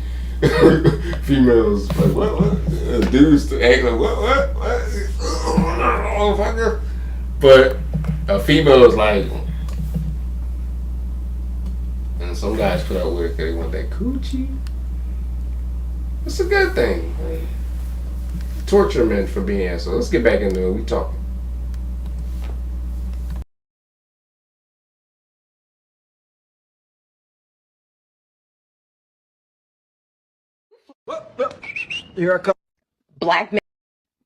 Females like, what? Dudes to act like, what? Motherfucker. But a female is like, and some guys put up with it because they want that coochie. It's a good thing. Like, torture men for being assholes. Let's get back into it. We talking. Here I come.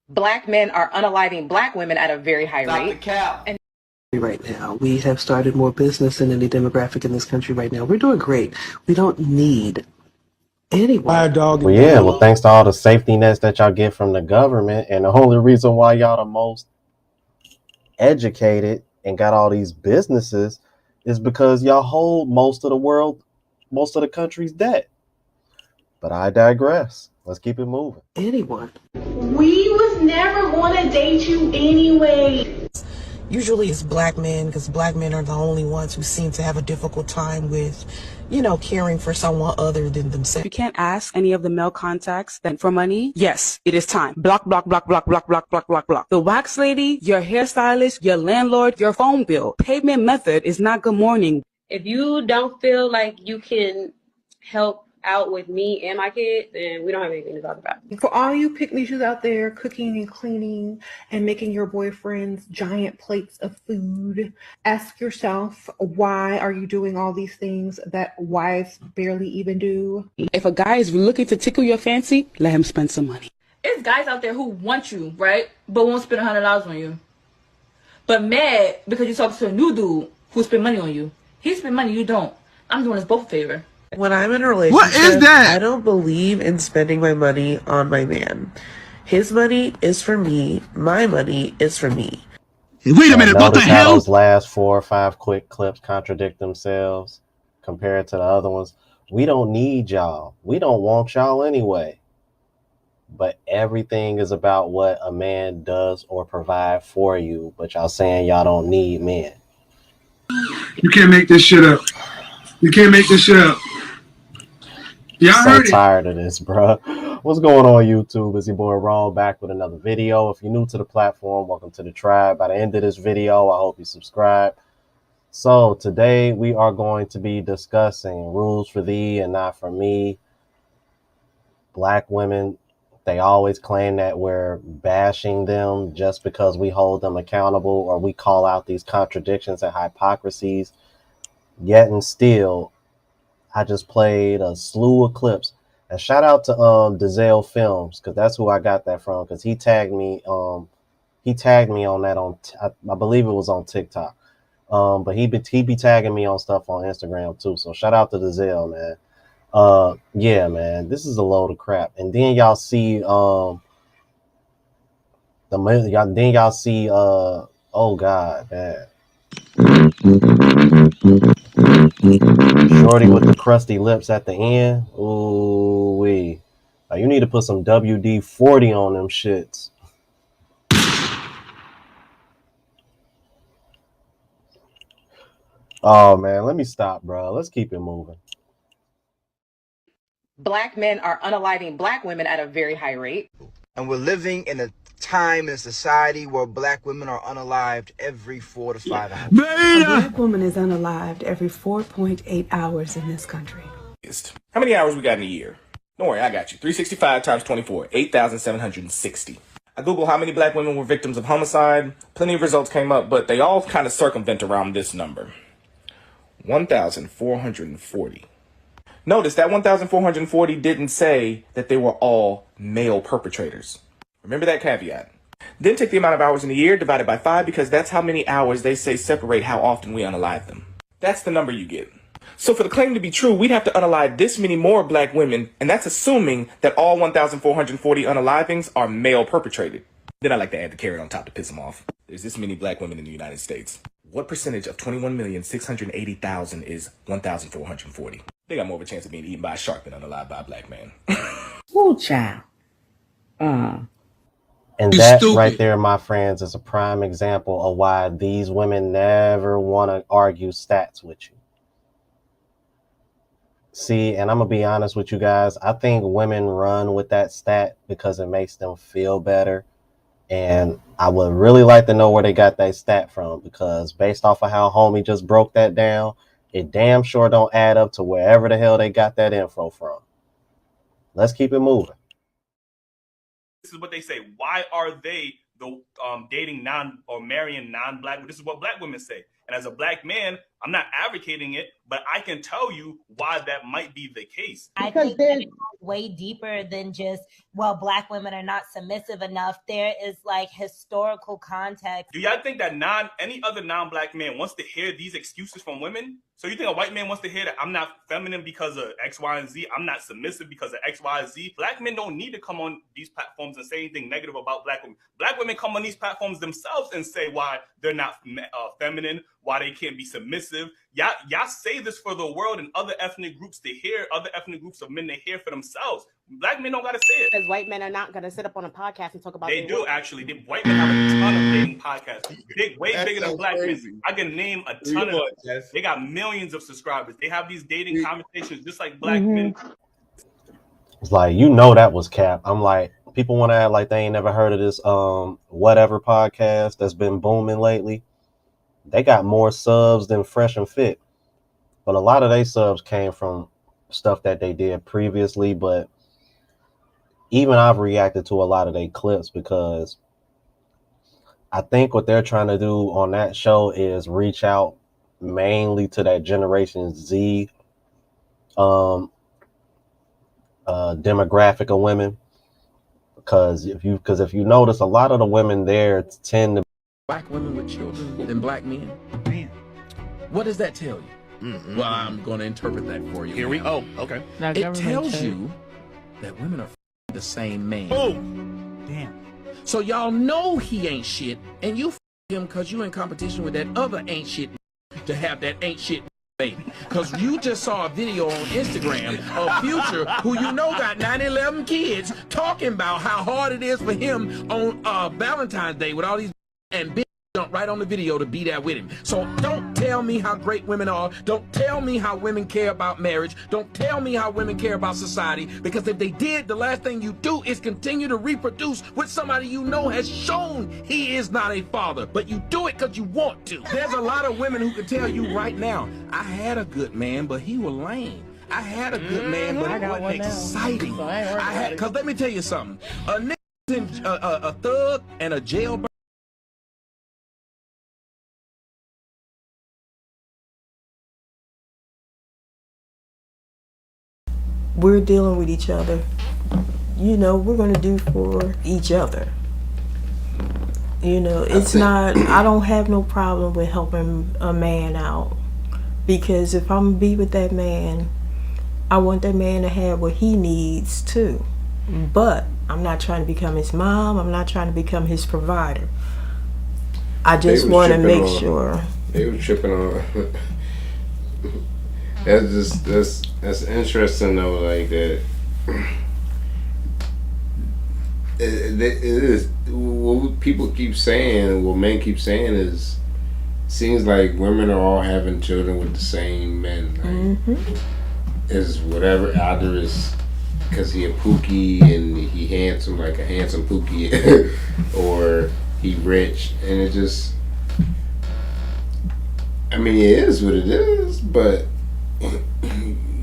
Black men are unaliving black women at a very high rate. And right now, we have started more business than any demographic in this country right now. We're doing great. We don't need anyone. Well, yeah, well, thanks to all the safety nets that y'all get from the government, and the only reason why y'all the most educated and got all these businesses is because y'all hold most of the country's debt. But I digress. Let's keep it moving. Anyone. We was never gonna date you anyway. usually it's black men, because black men are the only ones who seem to have a difficult time with, caring for someone other than themselves. You can't ask any of the male contacts then for money. Yes, it is time. Block, block, block, block, block, block, block, block, block. The wax lady, your hairstylist, your landlord, your phone bill. Payment method is not good morning. If you don't feel like you can help out with me and my kid, then we don't have anything to talk about. For all you pick-me-shoes out there cooking and cleaning and making your boyfriends giant plates of food, ask yourself, why are you doing all these things that wives barely even do? If a guy is looking to tickle your fancy, let him spend some money. It's guys out there who want you, right? But won't spend $100 on you. But mad because you talk to a new dude who spend money on you. He spend money, you don't. I'm doing us both a favor. When I'm in a relationship, what is that? I don't believe in spending my money on my man. His money is for me. My money is for me. Wait a minute, what the hell? Those last 4 or 5 quick clips contradict themselves compared to the other ones. We don't need y'all. We don't want y'all anyway. But everything is about what a man does or provide for you. But y'all saying y'all don't need men. You can't make this shit up. You can't make this shit up. Y'all heard it. So tired of this, bro. What's going on, YouTube? It's your boy Ron back with another video. If you're new to the platform, welcome to the tribe. By the end of this video, I hope you subscribe. So today we are going to be discussing rules for thee and not for me. Black women, they always claim that we're bashing them just because we hold them accountable or we call out these contradictions and hypocrisies. Yet and still, I just played a slew of clips. And shout out to Dazelle Films, because that's who I got that from, because he tagged me on that I believe it was on TikTok. But he be tagging me on stuff on Instagram too. So shout out to Dazelle, man. Yeah, man, this is a load of crap. And then y'all see oh God, man. Shorty with the crusty lips at the end. Ooh wee. You need to put some WD-40 on them shits. Oh man, let me stop, bro. Let's keep it moving. Black men are unaliving black women at a very high rate. And we're living in a time in society where black women are unalived every 4 to 5 hours. A black woman is unalived every 4.8 hours in this country. How many hours we got in a year? Don't worry, I got you. 365 times 24, 8,760. I Googled how many black women were victims of homicide. Plenty of results came up, but they all kind of circumvent around this number. 1,440. Notice that 1,440 didn't say that they were all male perpetrators. Remember that caveat. Then take the amount of hours in a year, divide it by 5, because that's how many hours they say separate how often we unalive them. That's the number you get. So for the claim to be true, we'd have to unalive this many more black women, and that's assuming that all 1,440 unalivings are male perpetrated. Then I like to add the carrot on top to piss them off. There's this many black women in the United States. What percentage of 21,680,000 is 1,440? They got more of a chance of being eaten by a shark than unalived by a black man. Ooh, child. And that right there, my friends, is a prime example of why these women never want to argue stats with you. See, and I'm going to be honest with you guys. I think women run with that stat because it makes them feel better. And I would really like to know where they got that stat from, because based off of how homie just broke that down, it damn sure don't add up to wherever the hell they got that info from. Let's keep it moving. This is what they say. Why are they dating or marrying non-black? This is what black women say. And as a black man, I'm not advocating it, but I can tell you why that might be the case. I think that it goes way deeper than just, well, black women are not submissive enough. There is like historical context. Do y'all think that any other non-black man wants to hear these excuses from women? So you think a white man wants to hear that I'm not feminine because of X, Y, and Z? I'm not submissive because of X, Y, and Z? Black men don't need to come on these platforms and say anything negative about black women. Black women come on these platforms themselves and say why they're not feminine, why they can't be submissive. Y'all say this for the world and other ethnic groups to hear, other ethnic groups of men to hear for themselves. Black men don't gotta say it. Because white men are not gonna sit up on a podcast and talk about. They do actually. White men have a ton of dating podcasts, way bigger than black men. I can name a ton of them. They got millions of subscribers. They have these dating conversations just like black men. It's like, you know, that was cap. I'm like, people want to act like they ain't never heard of this whatever podcast that's been booming lately. They got more subs than Fresh and Fit, but a lot of their subs came from stuff that they did previously. But even I've reacted to a lot of their clips because I think what they're trying to do on that show is reach out mainly to that Generation Z demographic of women. Because if you notice, a lot of the women there tend to black women with children than black men. Man, what does that tell you? Well, I'm going to interpret that for you. Here we go. Okay. It tells you that women are the same man. Boom. Damn. So y'all know he ain't shit, and you him because you in competition with that other ain't shit to have that ain't shit baby. Because you just saw a video on Instagram of Future, who you know got 9-11 kids, talking about how hard it is for him on Valentine's Day with all these and big jump right on the video to be there with him. So don't tell me how great women are. Don't tell me how women care about marriage. Don't tell me how women care about society, because if they did, the last thing you do is continue to reproduce with somebody you know has shown he is not a father, but you do it because you want to. There's a lot of women who can tell you right now, I had a good man, but he was lame. I had a good man, but it wasn't exciting. Because let me tell you something. A nigga, a thug and a jailbird. We're dealing with each other. You know, we're going to do for each other. You know, it's not, I don't have no problem with helping a man out. Because if I'm going to be with that man, I want that man to have what he needs too. But I'm not trying to become his mom. I'm not trying to become his provider. I just want to make sure. They were tripping on. That's interesting though. Like that. It is what people keep saying. What men keep saying is, seems like women are all having children with the same men. Like, is whatever, either is because he a pookie and he handsome, like a handsome pookie, or he rich, and it just. I mean, it is what it is, but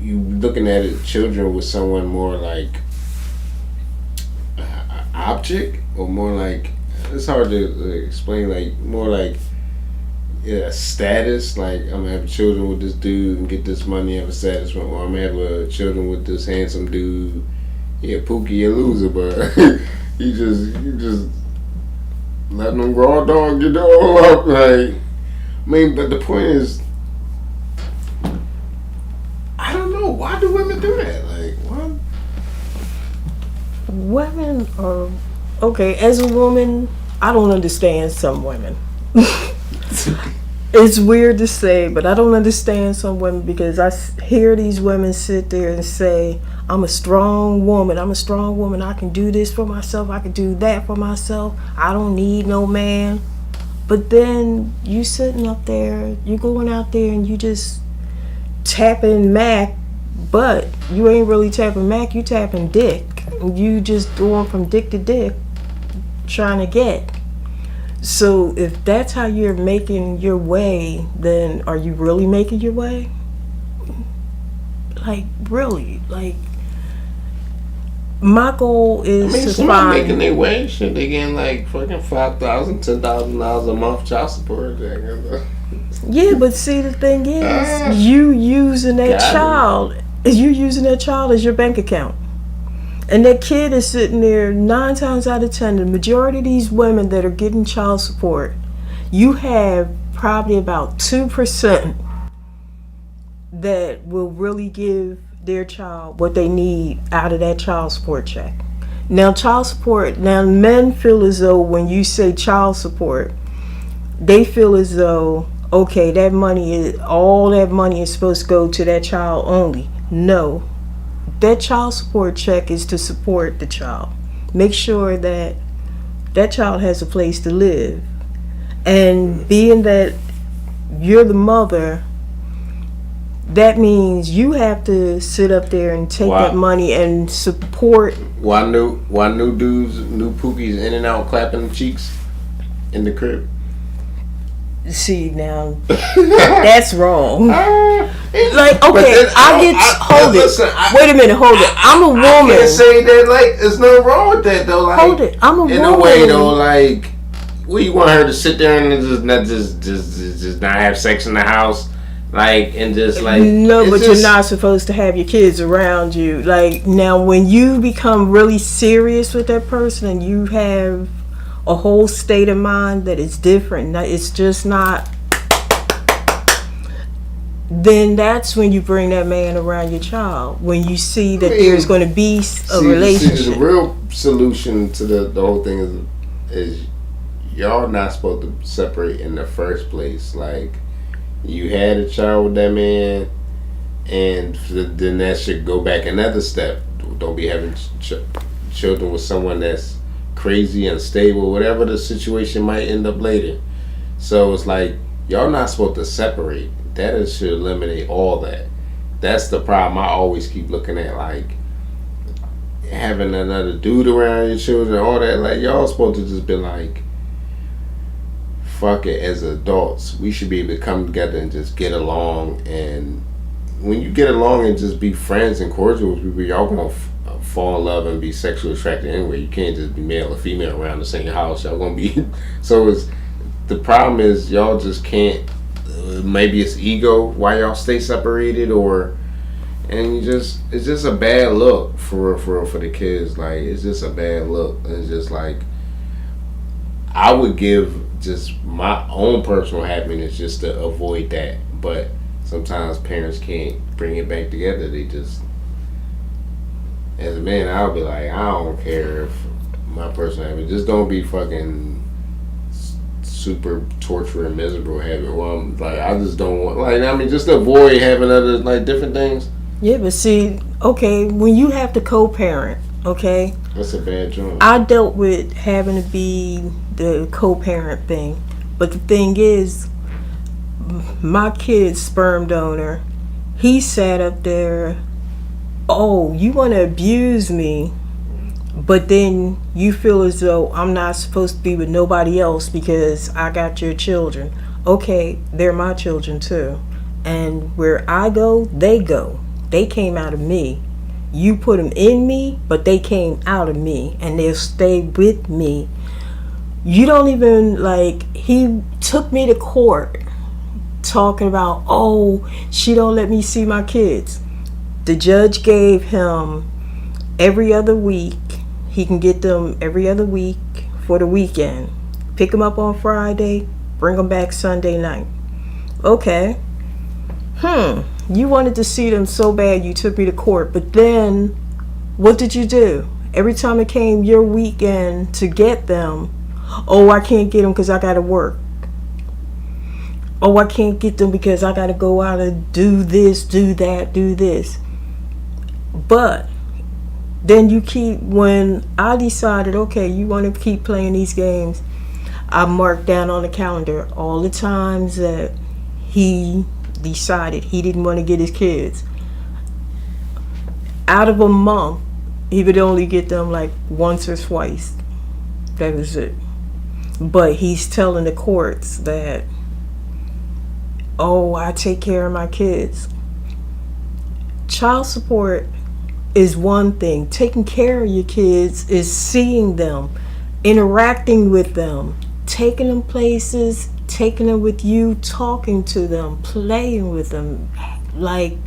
you looking at it, children with someone more like object, or more like, it's hard to explain, like more like status, like I'm gonna have children with this dude and get this money, have a status, or I'm gonna have children with this handsome dude. Yeah, Pookie a loser, but you just letting them raw dog get all up. Like, I mean, but the point is, I don't know. Why do women do that? Like, what? Women are okay. As a woman, I don't understand some women. It's weird to say, but I don't understand some women because I hear these women sit there and say, I'm a strong woman. I'm a strong woman. I can do this for myself. I can do that for myself. I don't need no man. But then you sitting up there, you going out there and you just tapping Mac, but you ain't really tapping Mac, you tapping dick. You just going from dick to dick trying to get. So if that's how you're making your way, then are you really making your way? Like, really? Like, my goal is to find... making their way. Shit, they getting like fucking $5,000, $10,000 a month child support. Yeah, but see, the thing is, you using that child as your bank account. And that kid is sitting there 9 times out of 10. The majority of these women that are getting child support, you have probably about 2% that will really give their child what they need out of that child support check. Now, child support, men feel as though when you say child support, they feel as though, okay, all that money is supposed to go to that child only. No. That child support check is to support the child. Make sure that that child has a place to live. And being that you're the mother, that means you have to sit up there and take that money and support. Why new dudes, new pookies in and out clapping the cheeks in the crib? See, now that's wrong. Like, okay, wait a minute, hold it. I'm a woman. I can't say that, like, there's nothing wrong with that, though. Like, hold it. I'm a woman. In a way, though, like, what, you want her to sit there and just not have sex in the house? Like, and just like... No, but you're not supposed to have your kids around you. Like, now, when you become really serious with that person and you have a whole state of mind that is different, it's just not, then that's when you bring that man around your child, when you see that there's going to be a relationship. See, the real solution to the whole thing is y'all not supposed to separate in the first place. Like, you had a child with that man, and then that should go back another step. Don't be having children with someone that's crazy, unstable, whatever the situation might end up later. So it's like, y'all not supposed to separate. That should eliminate all that. That's the problem I always keep looking at, like, having another dude around your children, all that. Like, y'all supposed to just be like, fuck it, as adults, we should be able to come together and just get along. And when you get along and just be friends and cordial with people, y'all gonna fall in love and be sexually attracted anyway. You can't just be male or female around the same house. Y'all gonna be so the problem is y'all just can't. Maybe it's ego why y'all stay separated, and it's just a bad look for the kids. Like, it's just a bad look. It's just like, I would give just my own personal happiness just to avoid that, but sometimes parents can't bring it back together. They just, as a man, I'll be like, I don't care if my personal happiness, just don't be fucking super torture and miserable having. Well, I'm like, I just don't want, like, I mean, just avoid having other, like, different things. Yeah, but see, okay, when you have to co-parent, okay, that's a bad joint. I dealt with having to be the co-parent thing, but the thing is, my kid's sperm donor, he sat up there, oh, you want to abuse me, but then you feel as though I'm not supposed to be with nobody else because I got your children. Okay, they're my children too. And where I go, they go. They came out of me. You put them in me, but they came out of me, and they'll stay with me. You don't even, like, he took me to court talking about, oh, she don't let me see my kids. The judge gave him every other week. He can get them every other week for the weekend. Pick them up on Friday, bring them back Sunday night. Okay. You wanted to see them so bad you took me to court, but then what did you do? Every time it came your weekend to get them, oh, I can't get them because I got to work. Oh, I can't get them because I got to go out and do this, do that, do this. But then when I decided, okay, you want to keep playing these games, I marked down on the calendar all the times that he decided he didn't want to get his kids. Out of a month, he would only get them like once or twice. That was it. But he's telling the courts that, oh, I take care of my kids. Child support is one thing. Taking care of your kids is seeing them, interacting with them, taking them places, taking them with you, talking to them, playing with them, like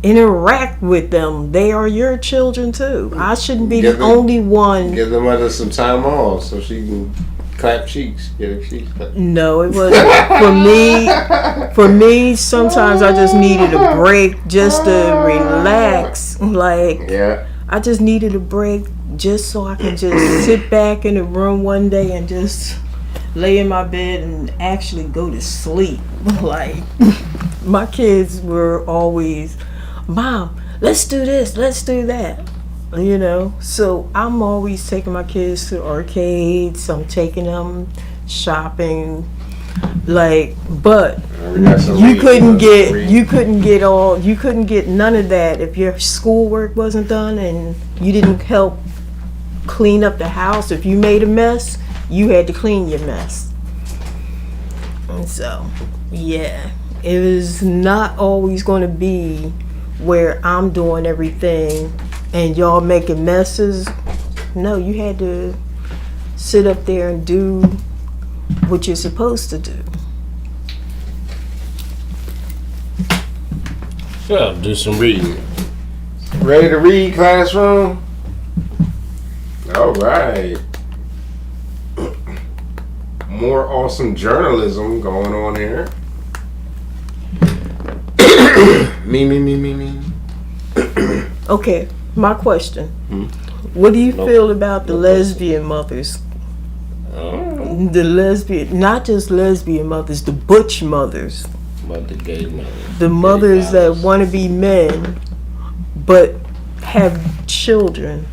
interact with them. They are your children too. I shouldn't be the only one. Give the mother some time off so she can clap cheeks. Get her cheeks clapped. No, it wasn't. For me, sometimes I just needed a break just to relax. Like, yeah. I just needed a break just so I could just sit back in the room one day and just lay in my bed and actually go to sleep. Like, my kids were always, Mom, let's do this, let's do that. You know, so I'm always taking my kids to arcades, I'm taking them shopping, like, but you couldn't get none of that if your schoolwork wasn't done and you didn't help clean up the house. If you made a mess, you had to clean your mess. And so, yeah, it was not always going to be where I'm doing everything and y'all making messes. No, you had to sit up there and do what you're supposed to do. So, do some reading. Ready to read, classroom? All right. More awesome journalism going on here. Me. Okay, my question. What do you feel about the lesbian mothers? The lesbian, not just lesbian mothers, the butch mothers. The gay mothers. The mothers that want to be men, but have children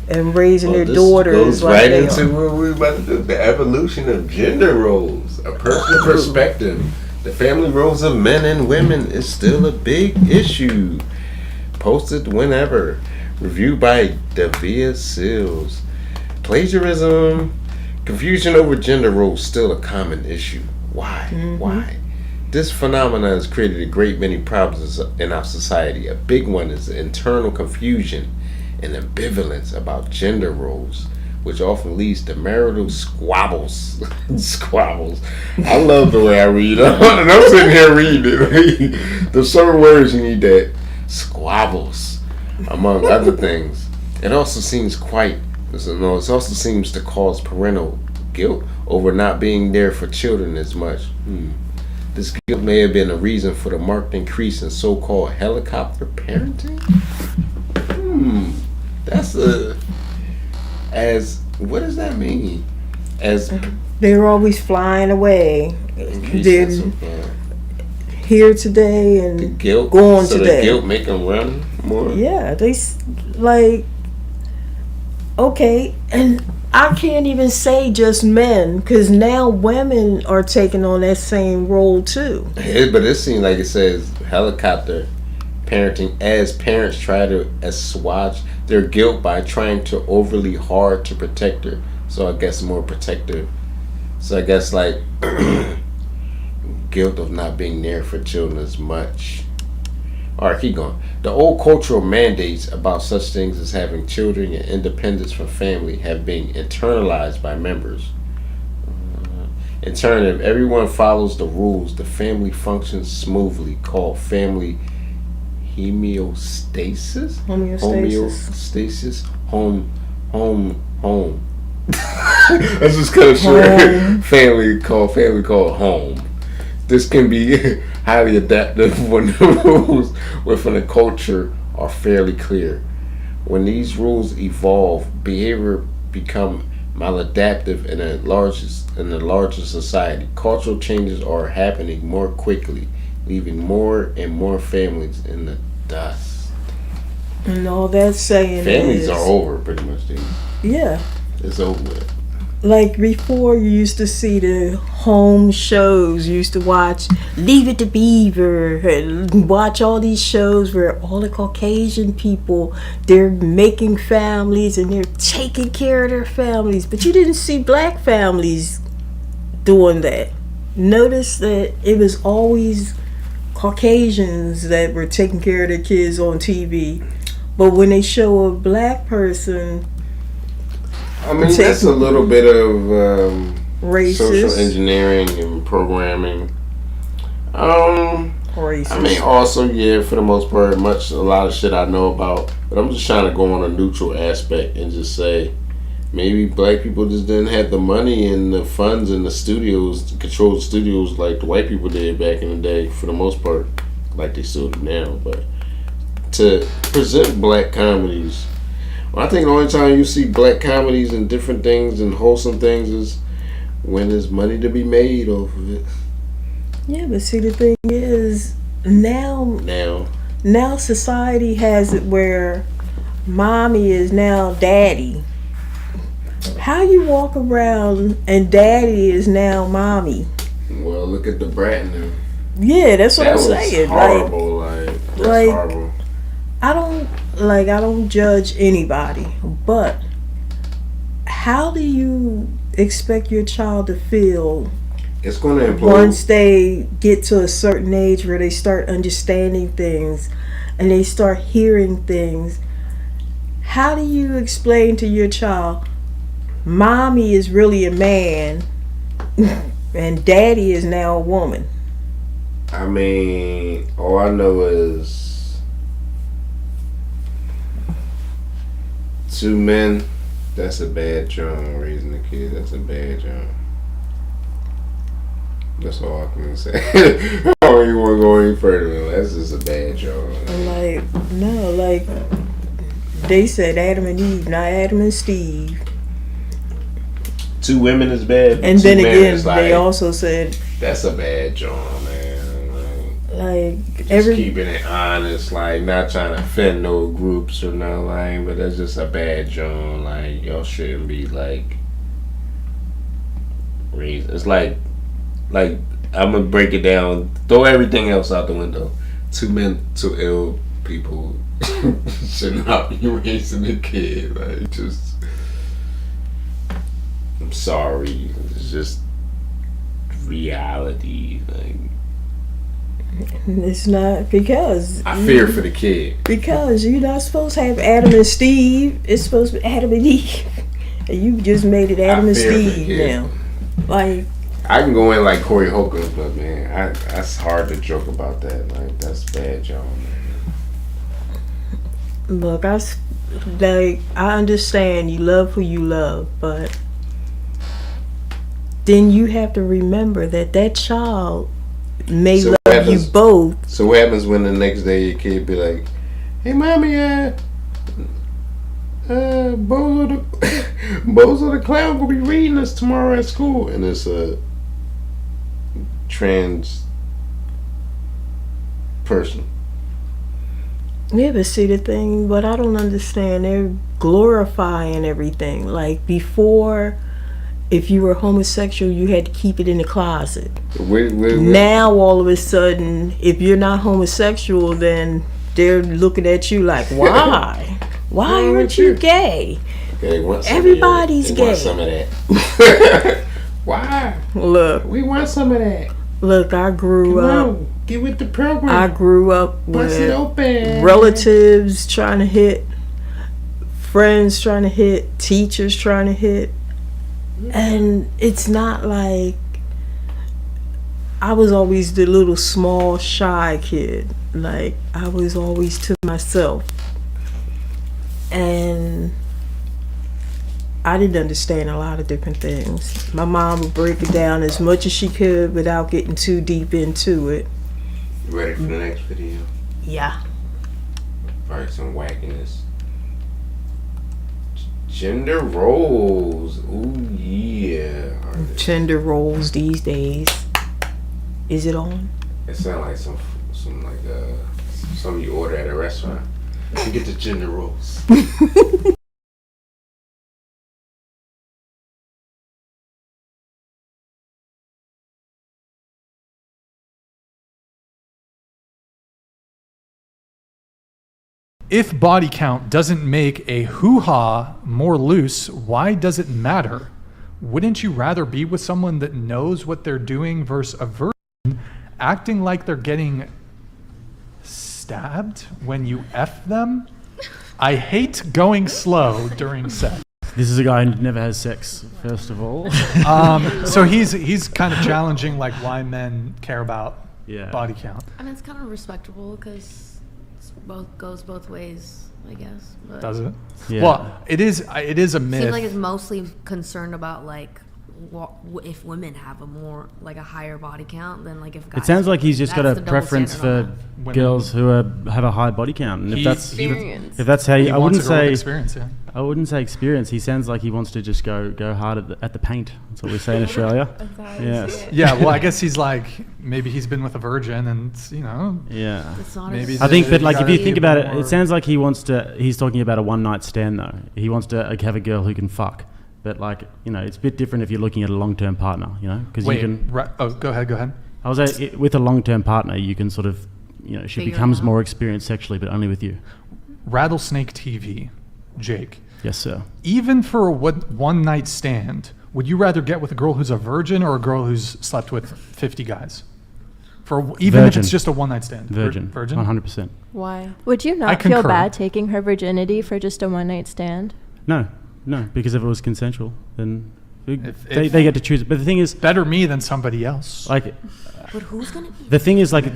and raising their daughters goes like right they into are. what we're about to do, the evolution of gender roles, a personal perspective. The family roles of men and women is still a big issue. Posted whenever. Reviewed by Davia Seals. Plagiarism. Confusion over gender roles still a common issue. Why? Why? This phenomenon has created a great many problems in our society. A big one is the internal confusion and ambivalence about gender roles, which often leads to marital squabbles. Squabbles. I love the way I read. And I'm sitting here reading it. There's certain words you need that. Squabbles, among other things. It also seems to cause parental guilt over not being there for children as much. This guilt may have been a reason for the marked increase in so-called helicopter parenting. What does that mean? As they're always flying away. They're here today and the guilt, gone so today. The guilt make them run more. Yeah, they like. Okay, and I can't even say just men, because now women are taking on that same role too. But it seems like it says helicopter parenting as parents try to assuage their guilt by trying to overly hard to protect her. So I guess more protective. So I guess like guilt of not being there for children as much. Alright, keep going. The old cultural mandates about such things as having children and independence from family have been internalized by members. In turn, if everyone follows the rules, the family functions smoothly, called family homeostasis. Let's just cut it short. Family called home. This can be highly adaptive when the rules within a culture are fairly clear. When these rules evolve, behavior become maladaptive in a larger society. Cultural changes are happening more quickly, leaving more and more families in the dust. And all that's saying families are over pretty much, dude. Yeah. It's over with. Like before, you used to see the home shows. You used to watch Leave It to Beaver and watch all these shows where all the Caucasian people, they're making families and they're taking care of their families. But you didn't see black families doing that. Notice that it was always Caucasians that were taking care of their kids on TV. But when they show a black person, I mean, that's a little bit of racist. Social engineering and programming. Racist. I mean, also, yeah, for the most part, a lot of shit I know about. But I'm just trying to go on a neutral aspect and just say, maybe black people just didn't have the money and the funds and the studios to control the studios like the white people did back in the day, for the most part, like they still do now. But to present black comedies, I think the only time you see black comedies and different things and wholesome things is when there's money to be made off of it. Yeah, but see, the thing is, now society has it where mommy is now daddy. How you walk around and daddy is now mommy? Well, look at the brat now. Yeah, that's what I'm saying. Horrible, that's horrible. I don't judge anybody, but how do you expect your child to feel? It's going to implode once they get to a certain age where they start understanding things and they start hearing things. How do you explain to your child, mommy is really a man and daddy is now a woman? I mean, all I know is two men, that's a bad job. Raising a kid, that's a bad job. That's all I can say. I don't even want to go any further. That's just a bad job. They said Adam and Eve, not Adam and Steve. Two women is bad. And then again, they also said that's a bad job, man. Just keeping it honest, not trying to offend no groups or nothing, but that's just a bad job. Y'all shouldn't be raised. It's like I'm gonna break it down, throw everything else out the window. Two ill people should not be raising a kid. I'm sorry, it's just reality. It's not, because I fear for the kid. Because you're not supposed to have Adam and Steve. It's supposed to be Adam and Eve. And you just made it Adam and Steve now. I can go in like Corey Holcomb, but man, that's hard to joke about that. That's bad, y'all, man. Look, I understand you love who you love, but then you have to remember that child may love you both. So what happens when the next day your kid be like, "Hey, mommy, Bozo the Clown will be reading us tomorrow at school," and it's a trans person. Yeah, but see, the thing, what I don't understand, they're glorifying everything. Before, if you were homosexual, you had to keep it in the closet. Now, all of a sudden, if you're not homosexual, then they're looking at you like, why? Why aren't you gay? Everybody's gay. Want some of that. Why? Look. We want some of that. Look, I grew up. Get with the program. I grew up with relatives trying to hit, friends trying to hit, teachers trying to hit. And it's not like I was always the little small shy kid. I was always to myself. And I didn't understand a lot of different things. My mom would break it down as much as she could without getting too deep into it. You ready for the next video? Yeah. Alright, some wackiness. Gender roles. Ooh, yeah. Gender roles these days. Is it on? It sounds like something you order at a restaurant. You get the gender roles. If body count doesn't make a hoo-ha more loose, why does it matter? Wouldn't you rather be with someone that knows what they're doing versus a virgin acting like they're getting stabbed when you F them? I hate going slow during sex. This is a guy who never has sex, first of all. So he's kind of challenging like why men care about body count. I mean, it's kind of respectable because goes both ways, I guess. But Does it? Yeah. Well, it is a myth. Seems like it's mostly concerned about like if women have a higher body count than like if guys. It sounds like he's just got a preference for girls who have a high body count, and if that's how you, I wouldn't say experience. Yeah. I wouldn't say experience. He sounds like he wants to just go hard at the paint. That's what we say in Australia. Yes. Yeah. Well, I guess he's like maybe he's been with a virgin, and Yeah. Maybe I think, but like if you think about it, it sounds like he's talking about a one night stand though. He wants to have a girl who can fuck. But like, it's a bit different if you're looking at a long-term partner, because you can. Go ahead. I was with a long-term partner, you can sort of, she becomes more experienced sexually, but only with you. Rattlesnake TV, Jake. Yes, sir. Even for a one-night stand, would you rather get with a girl who's a virgin or a girl who's slept with 50 guys? Even if it's just a one-night stand. Virgin. 100%. Why? Would you not feel bad taking her virginity for just a one-night stand? No, because if it was consensual, then they get to choose. But the thing is, better me than somebody else. But who's gonna be? The thing is, like,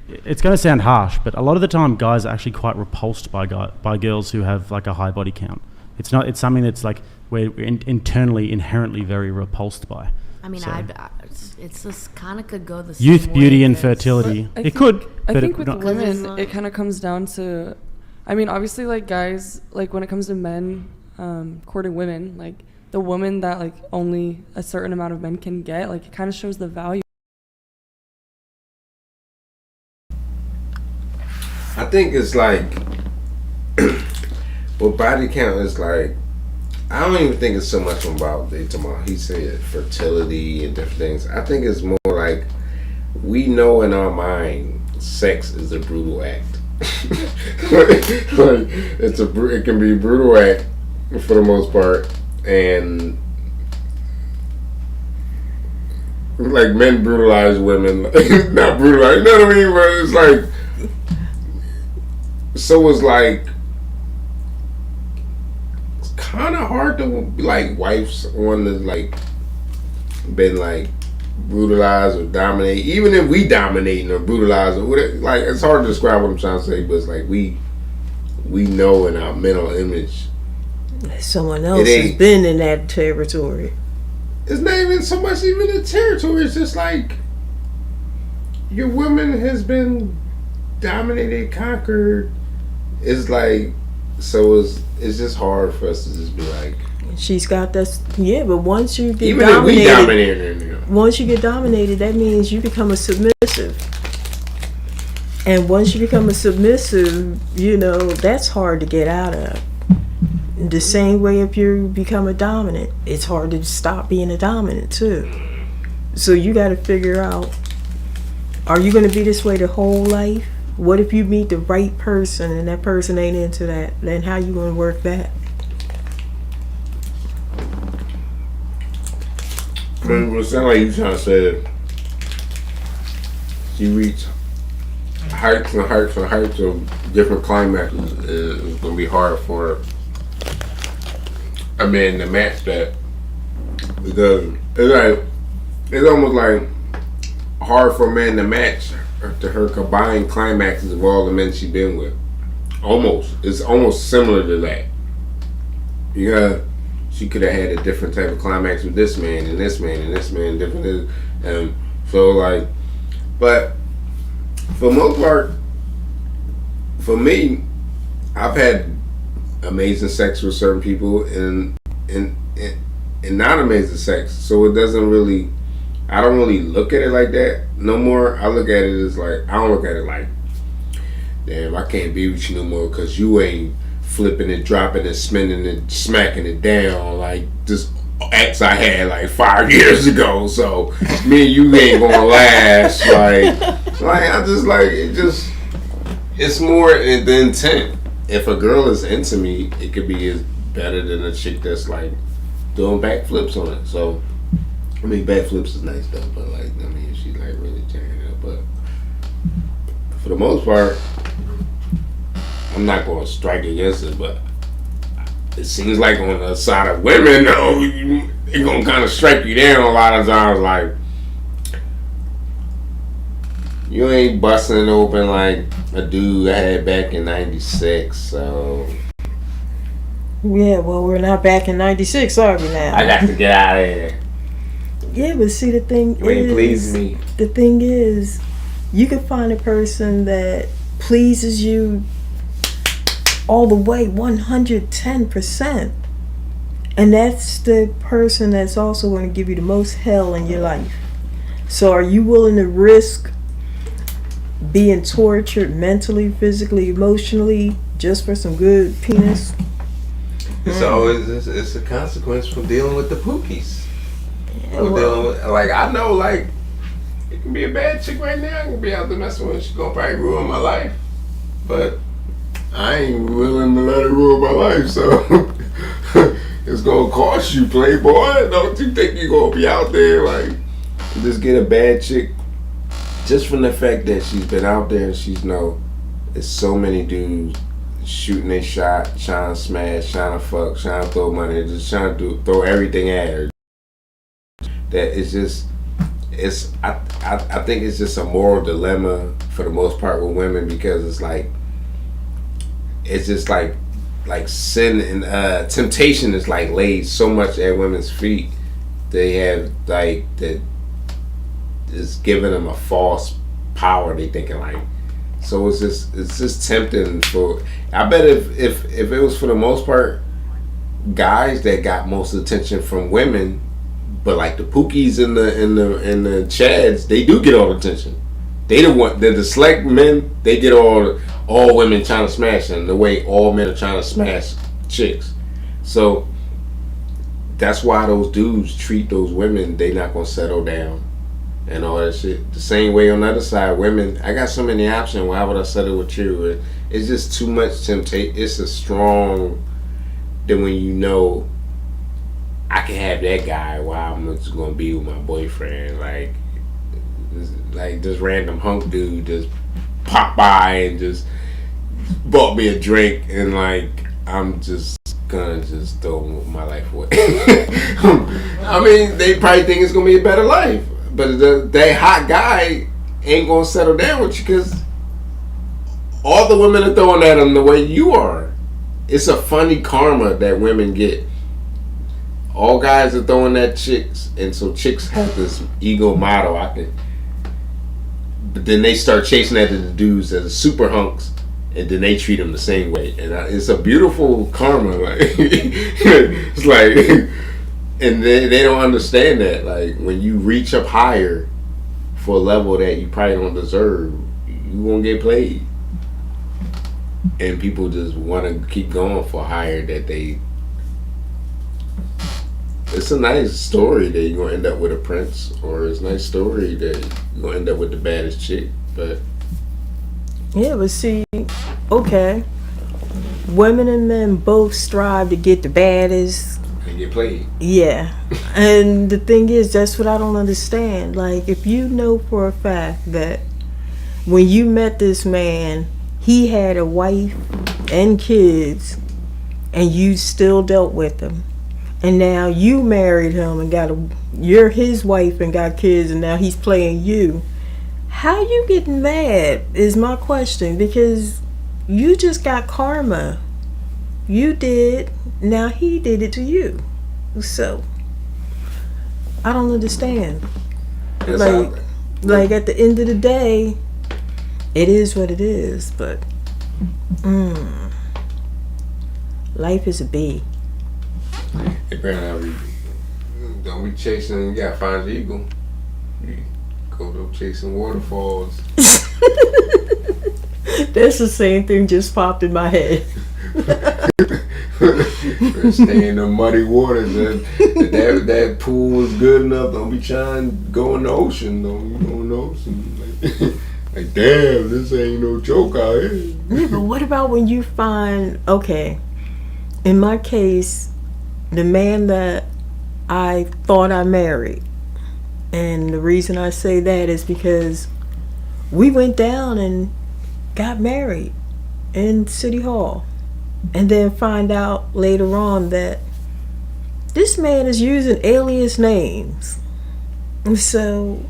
it's going to sound harsh, but a lot of the time, guys are actually quite repulsed by girls who have like a high body count. It's something that's like we're internally, inherently very repulsed by. I mean, it's just kind of could go the same youth, way beauty, and fertility. It could. I think with women, it kind of comes down to. I mean, obviously, like guys, like when it comes to men. Courting women, like the woman that like only a certain amount of men can get, like it kind of shows the value. I think it's like well, body count is like I don't even think it's so much about he said fertility and different things. I think it's more like we know in our mind sex is a brutal act. It can be a brutal act for the most part, and like men brutalize women, not brutalize, you know what I mean? But it's like, so it's like, it's kind of hard to like wives on that's like been like brutalized or dominate. Even if we dominate or brutalize or whatever, like it's hard to describe what I'm trying to say, but it's like we know in our mental image. Someone else has been in that territory. It's not even so much even the territory. It's just like your woman has been dominated, conquered. It's like it's just hard for us to just be like. She's got this, but once you get even dominated, if we dominate her, once you get dominated, that means you become a submissive. And once you become a submissive, that's hard to get out of. The same way if you become a dominant, it's hard to stop being a dominant too. So you got to figure out, are you going to be this way the whole life? What if you meet the right person and that person ain't into that? Then how you going to work that? It sounds like you trying to say you reach heights and heights and heights of different climaxes. It's going to be hard for a man to match that, because it's almost like hard for a man to match to her combined climaxes of all the men she's been with. It's almost similar to that. She she could have had a different type of climax with this man and this man and this man, different. So like, but for the most part, for me, I've had amazing sex with certain people and not amazing sex. So it doesn't really, I don't really look at it like that no more. I look at it as like, I don't look at it like, damn, I can't be with you no more because you ain't flipping and dropping and spinning and smacking it down like this ex I had like 5 years ago. So me and you ain't gonna last. Like I just like it. Just it's more the intent. If a girl is into me, it could be as better than a chick that's like doing backflips on it. So I mean, backflips is nice though, but like I mean, she's like really tearing it up. But for the most part, I'm not going to strike against it, but it seems like on the side of women, though, it's going to kind of strike you down a lot of times. Like, you ain't busting it open like a dude I had back in 96, so. Yeah, well, we're not back in 96, are we now? I got to get out of here. Yeah, but see, the thing You ain't is, please me. The thing is, you can find a person that pleases you all the way 110%, and that's the person that's also going to give you the most hell in your life. So are you willing to risk being tortured mentally, physically, emotionally just for some good penis? It's always it's a consequence from dealing with the pookies. Yeah, well, Like I know, like it can be a bad chick right now. I can be out there messing with her. She's gonna probably ruin my life, but I ain't willing to let her ruin my life. So it's gonna cost you, playboy. Don't you think you're gonna be out there like just get a bad chick just from the fact that she's been out there and she's there's so many dudes shooting their shot, trying to smash, trying to fuck, trying to throw money, just trying to throw everything at her. That it's just, I think it's just a moral dilemma for the most part with women, because it's like, it's just like sin and temptation is like laid so much at women's feet. They have like that is giving them a false power. They thinking like, so it's just tempting for. I bet if it was for the most part guys that got most attention from women, but like the pookies and the chads, they do get all the attention. They the select men, they get all women trying to smash them the way all men are trying to smash chicks. So that's why those dudes treat those women, they not gonna settle down and all that shit. The same way on the other side, women, I got so many options, why would I settle with you? It's just too much temptation. It's a strong, then when you know I can have that guy while I'm just gonna be with my boyfriend, like this random hunk dude just popped by and just bought me a drink, and like I'm just gonna just throw my life away. I mean, they probably think it's gonna be a better life, but that hot guy ain't gonna settle down with you because all the women are throwing at him the way you are. It's a funny karma that women get. All guys are throwing at chicks, and so chicks have this ego model. But then they start chasing after the dudes that are super hunks, and then they treat them the same way. And it's a beautiful karma. Like it's like, and they don't understand that. Like when you reach up higher for a level that you probably don't deserve, you won't get played. And people just want to keep going for higher that they. It's a nice story that you're gonna end up with a prince, or it's a nice story that you're gonna end up with the baddest chick, but yeah, but see, okay, women and men both strive to get the baddest and get played. Yeah, and the thing is, that's what I don't understand. Like, if you know for a fact that when you met this man, he had a wife and kids, and you still dealt with him. And now you married him and you're his wife and got kids, and now he's playing you. How you getting mad is my question, because you just got karma. You did, now he did it to you. So I don't understand. It's Like at the end of the day, it is what it is. But life is a bee. Apparently, don't be chasing. You gotta find the eagle. You go to chasing waterfalls. That's the same thing just popped in my head. Stay in the muddy waters. That pool was good enough. Don't be trying to go in the ocean. Don't you go in the ocean? Like damn, this ain't no joke out here. Yeah, but what about when you find, okay, in my case, the man that I thought I married, and the reason I say that is because we went down and got married in City Hall, and then find out later on that this man is using alias names. And so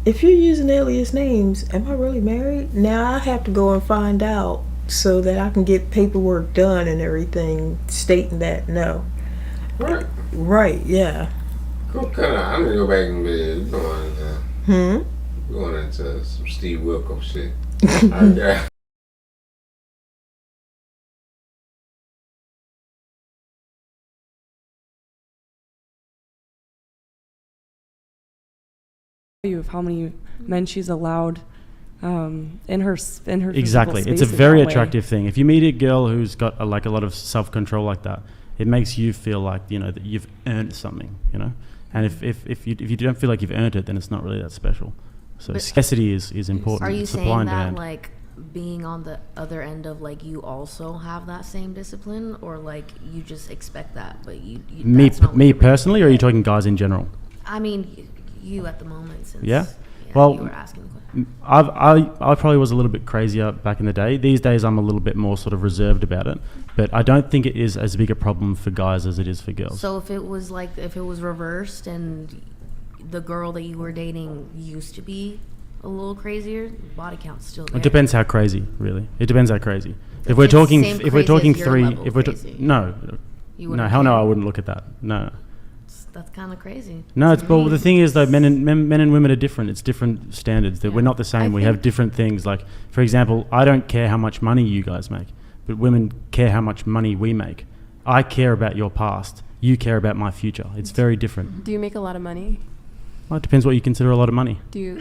if you're using alias names, am I really married? Now I have to go and find out so that I can get paperwork done and everything stating that no. Right, yeah. I'm gonna go back and be going into some Steve Wilkos shit. Of how many men she's allowed in her exactly. It's a very attractive thing. If you meet a girl who's got a lot of self-control like that, it makes you feel like that you've earned something, and if you don't feel like you've earned it, then it's not really that special. So scarcity is important. Are you Supply saying and that demand. like being on the other end of you also have that same discipline, or you just expect that, but you me personally, or are you talking guys in general? I mean, you at the moment. Since, well, you were asking the question. I probably was a little bit crazier back in the day. These days, I'm a little bit more sort of reserved about it. But I don't think it is as big a problem for guys as it is for girls. So if it was reversed and the girl that you were dating used to be a little crazier, body count's still there. It depends how crazy, really. It depends how crazy. If we're talking three, no, hell no, I wouldn't look at that. No. That's kind of crazy. No, but the thing is though, men and women are different. It's different standards. That we're not the same. We have different things. Like, for example, I don't care how much money you guys make, but women care how much money we make. I care about your past. You care about my future. It's very different. Do you make a lot of money? Well, it depends what you consider a lot of money. Do you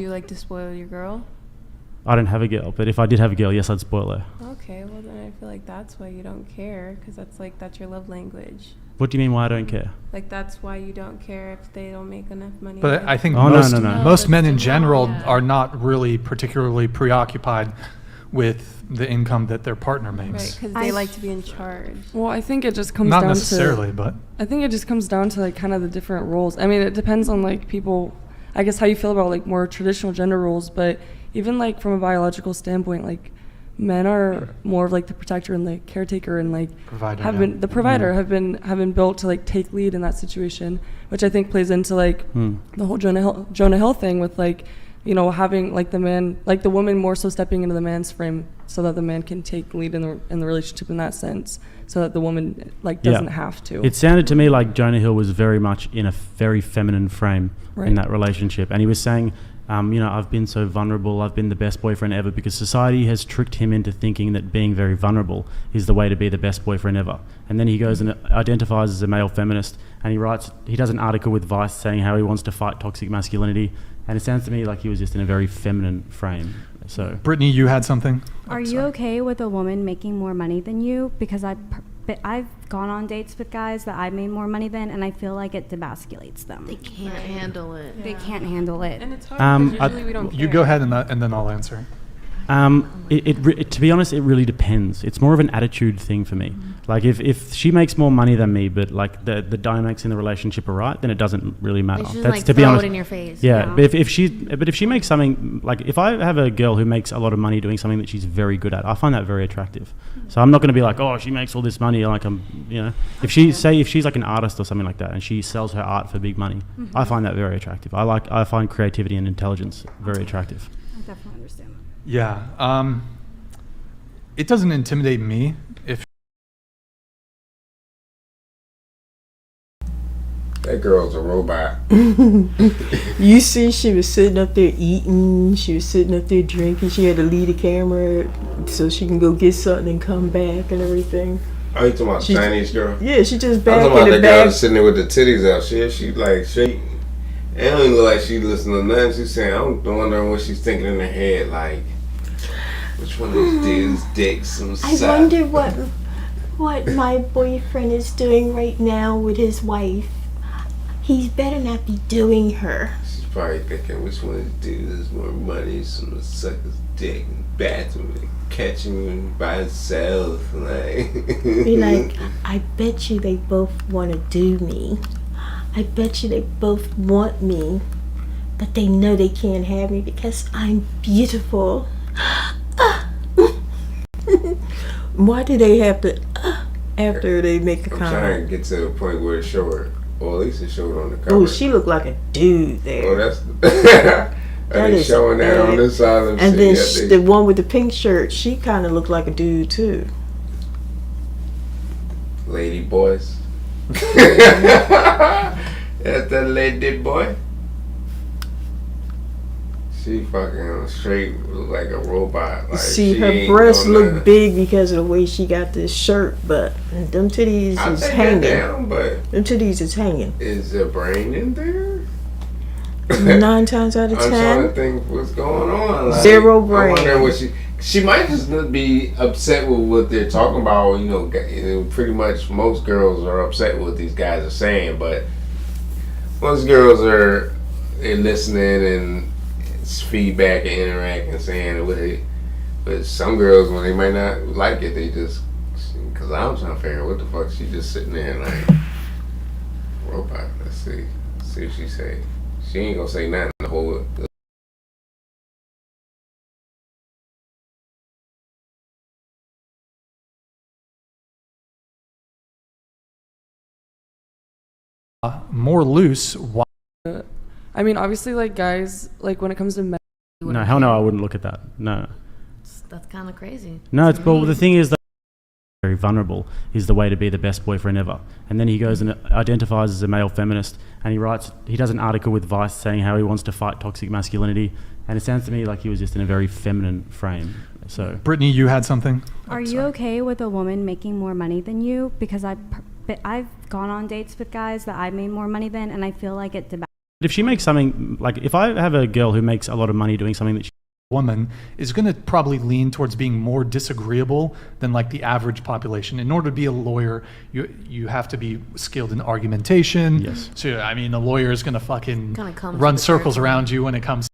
like to spoil your girl? I don't have a girl, but if I did have a girl, yes, I'd spoil her. Okay, well then I feel like that's why you don't care, because that's your love language. What do you mean why I don't care? Like that's why you don't care if they don't make enough money. But I think most men in general are not really particularly preoccupied with the income that their partner makes. Right, because they like to be in charge. Well, I think it just comes not down necessarily, but I think it just comes down to kind of the different roles. I mean, it depends on people, I guess, how you feel about more traditional gender roles, but even from a biological standpoint, men are more of the protector and the caretaker and provider, have been built to take lead in that situation, which I think plays into the whole Jonah Hill thing with having the man, the woman more so stepping into the man's frame so that the man can take lead in the relationship in that sense, so that the woman doesn't have to. It sounded to me like Jonah Hill was very much in a very feminine frame in that relationship, and he was saying, I've been so vulnerable, I've been the best boyfriend ever, because society has tricked him into thinking that being very vulnerable is the way to be the best boyfriend ever. And then he goes and identifies as a male feminist, and he does an article with Vice saying how he wants to fight toxic masculinity, and it sounds to me like he was just in a very feminine frame. So, Brittany, you had something? Are you okay with a woman making more money than you? Because I've gone on dates with guys that I made more money than, and I feel like it demasculates them. They can't handle it. Yeah. They can't handle it. And it's hard because usually we don't care. You go ahead and then I'll answer. To be honest, it really depends. It's more of an attitude thing for me. If she makes more money than me, but the dynamics in the relationship are right, then it doesn't really matter. That's to be honest. Throw it in your face. Yeah, but if she makes something, if I have a girl who makes a lot of money doing something that she's very good at, I find that very attractive. So I'm not going to be like, oh, she makes all this money, if she's an artist or something like that and she sells her art for big money, I find that very attractive. I find creativity and intelligence very attractive. I definitely understand that. Yeah, it doesn't intimidate me That girl's a robot. You see, she was sitting up there eating. She was sitting up there drinking. She had to leave the camera so she can go get something and come back and everything. Oh, you talking about Chinese girl? Yeah, she just I'm back talking about in the the girl back. sitting there with the titties out. She like she. It don't even look like she listening to nothing. She's saying, I'm wondering what she's thinking in her head. Like, which one of these dudes' dicks? I wonder what my boyfriend is doing right now with his wife. He's better not be doing her. She's probably thinking, which one of these dudes has more money? Some suck his dick and bathroom and catch him by himself. Like, Be like, I bet you they both want to do me. I bet you they both want me, but they know they can't have me because I'm beautiful. Why do they have to after they make a I'm comment? trying to get to the point where it's showed, or at least it showed on the cover. Oh, she looked like a dude there. Oh, that's are That they is showing that on bad. this side of the And then city? the one with the pink shirt, she kind of looked like a dude too. Lady boys. That's that lady boy. She fucking straight look like a robot. Like, See, she her ain't breasts on look nothing. big because of the way she got this shirt, but them titties I'll is take that hanging. down, but Them titties is hanging. is there brain in there? 9 times out of I'm trying to 10, think what's going on. Like, zero I'm brain. wondering what she might just be upset with what they're talking about. You know, pretty much most girls are upset with what these guys are saying, but most girls are listening and it's feedback and interacting, saying with it. But some girls, when they might not like it, they just, because I'm trying to figure out what the fuck she just sitting there like robot. Let's see what she say. She ain't gonna say nothing. The whole more loose. Why? I mean, obviously, like guys, like when it comes to men. No, hell no, I wouldn't look at that. No. That's kind of crazy. No, it's to well. me. The thing is that very vulnerable is the way to be the best boyfriend ever. And then he goes and identifies as a male feminist, and he does an article with Vice saying how he wants to fight toxic masculinity, and it sounds to me like he was just in a very feminine frame. So, Brittany, you had something. Are you okay with a woman making more money than you? Because I've gone on dates with guys that I made more money than, and I feel like it. if she makes something like if I have a girl who makes a lot of money doing something that she woman is going to probably lean towards being more disagreeable than like the average population. In order to be a lawyer, you have to be skilled in argumentation. Yes. So I mean, a lawyer is going to fucking Kinda comes run with the circles territory. around you when it comes.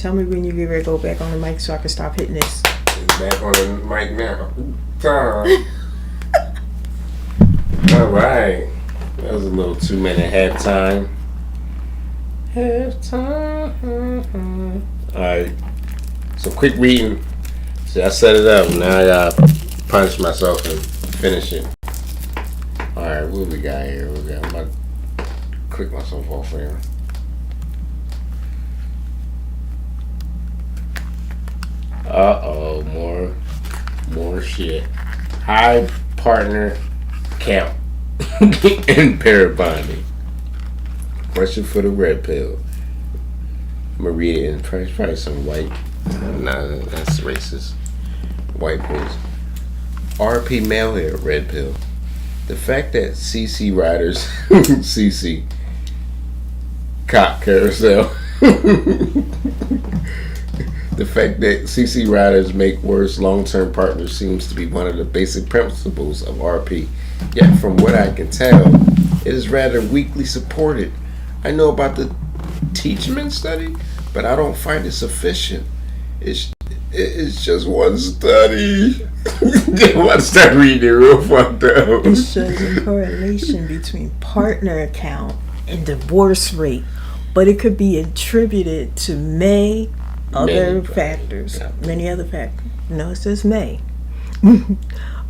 Tell me when you get ready to go back on the mic so I can stop hitting this. Back on the mic now. Time. All right. That was a little 2-minute halftime. Halftime. All right. So quick reading. See, I set it up. Now I gotta punish myself and finish it. All right. What we got here? I'm about to click myself off here. Uh-oh, more shit. High partner count and pair bonding. Question for the red pill. I'm gonna read it in probably some white. Nah, that's racist. White pills. RP male here, red pill. The fact that CC riders, CC, cock carousel. The fact that CC riders make worse long-term partners seems to be one of the basic principles of RP. Yet, from what I can tell, it is rather weakly supported. I know about the Teachman study, but I don't find it sufficient. It's just one study. I want to start reading it real fucked up. It shows a correlation between partner count and divorce rate, but it could be attributed to many other factors. No, it says may.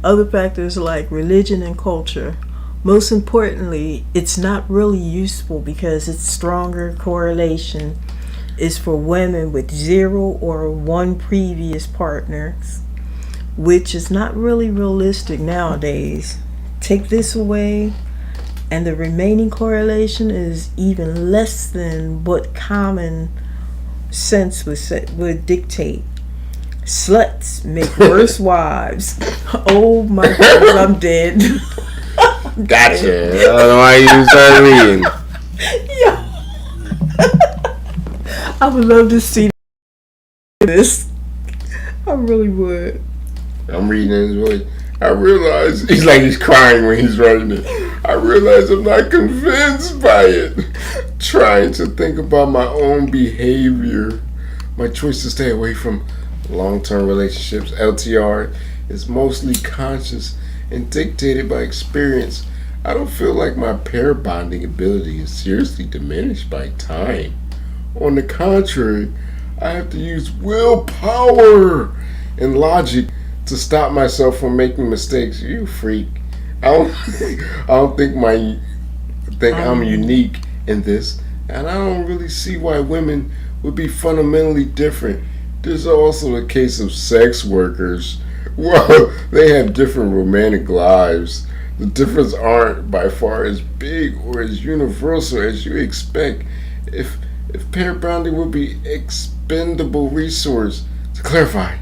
Other factors like religion and culture. Most importantly, it's not really useful because its stronger correlation is for women with 0 or 1 previous partners, which is not really realistic nowadays. Take this away, and the remaining correlation is even less than what common sense would dictate. Sluts make worse wives. Oh my God, I'm dead. Gotcha. I don't know why you started reading. Yeah. I would love to see this. I really would. I'm reading his voice. I realize he's like he's crying when he's writing it. I realize I'm not convinced by it. Trying to think about my own behavior. My choice to stay away from long-term relationships, LTR, is mostly conscious and dictated by experience. I don't feel like my pair bonding ability is seriously diminished by time. On the contrary, I have to use willpower and logic to stop myself from making mistakes. You freak. I don't think I'm unique in this, and I don't really see why women would be fundamentally different. There's also the case of sex workers. Well, they have different romantic lives. The differences aren't by far as big or as universal as you expect. If pair bonding would be expendable resource, to clarify.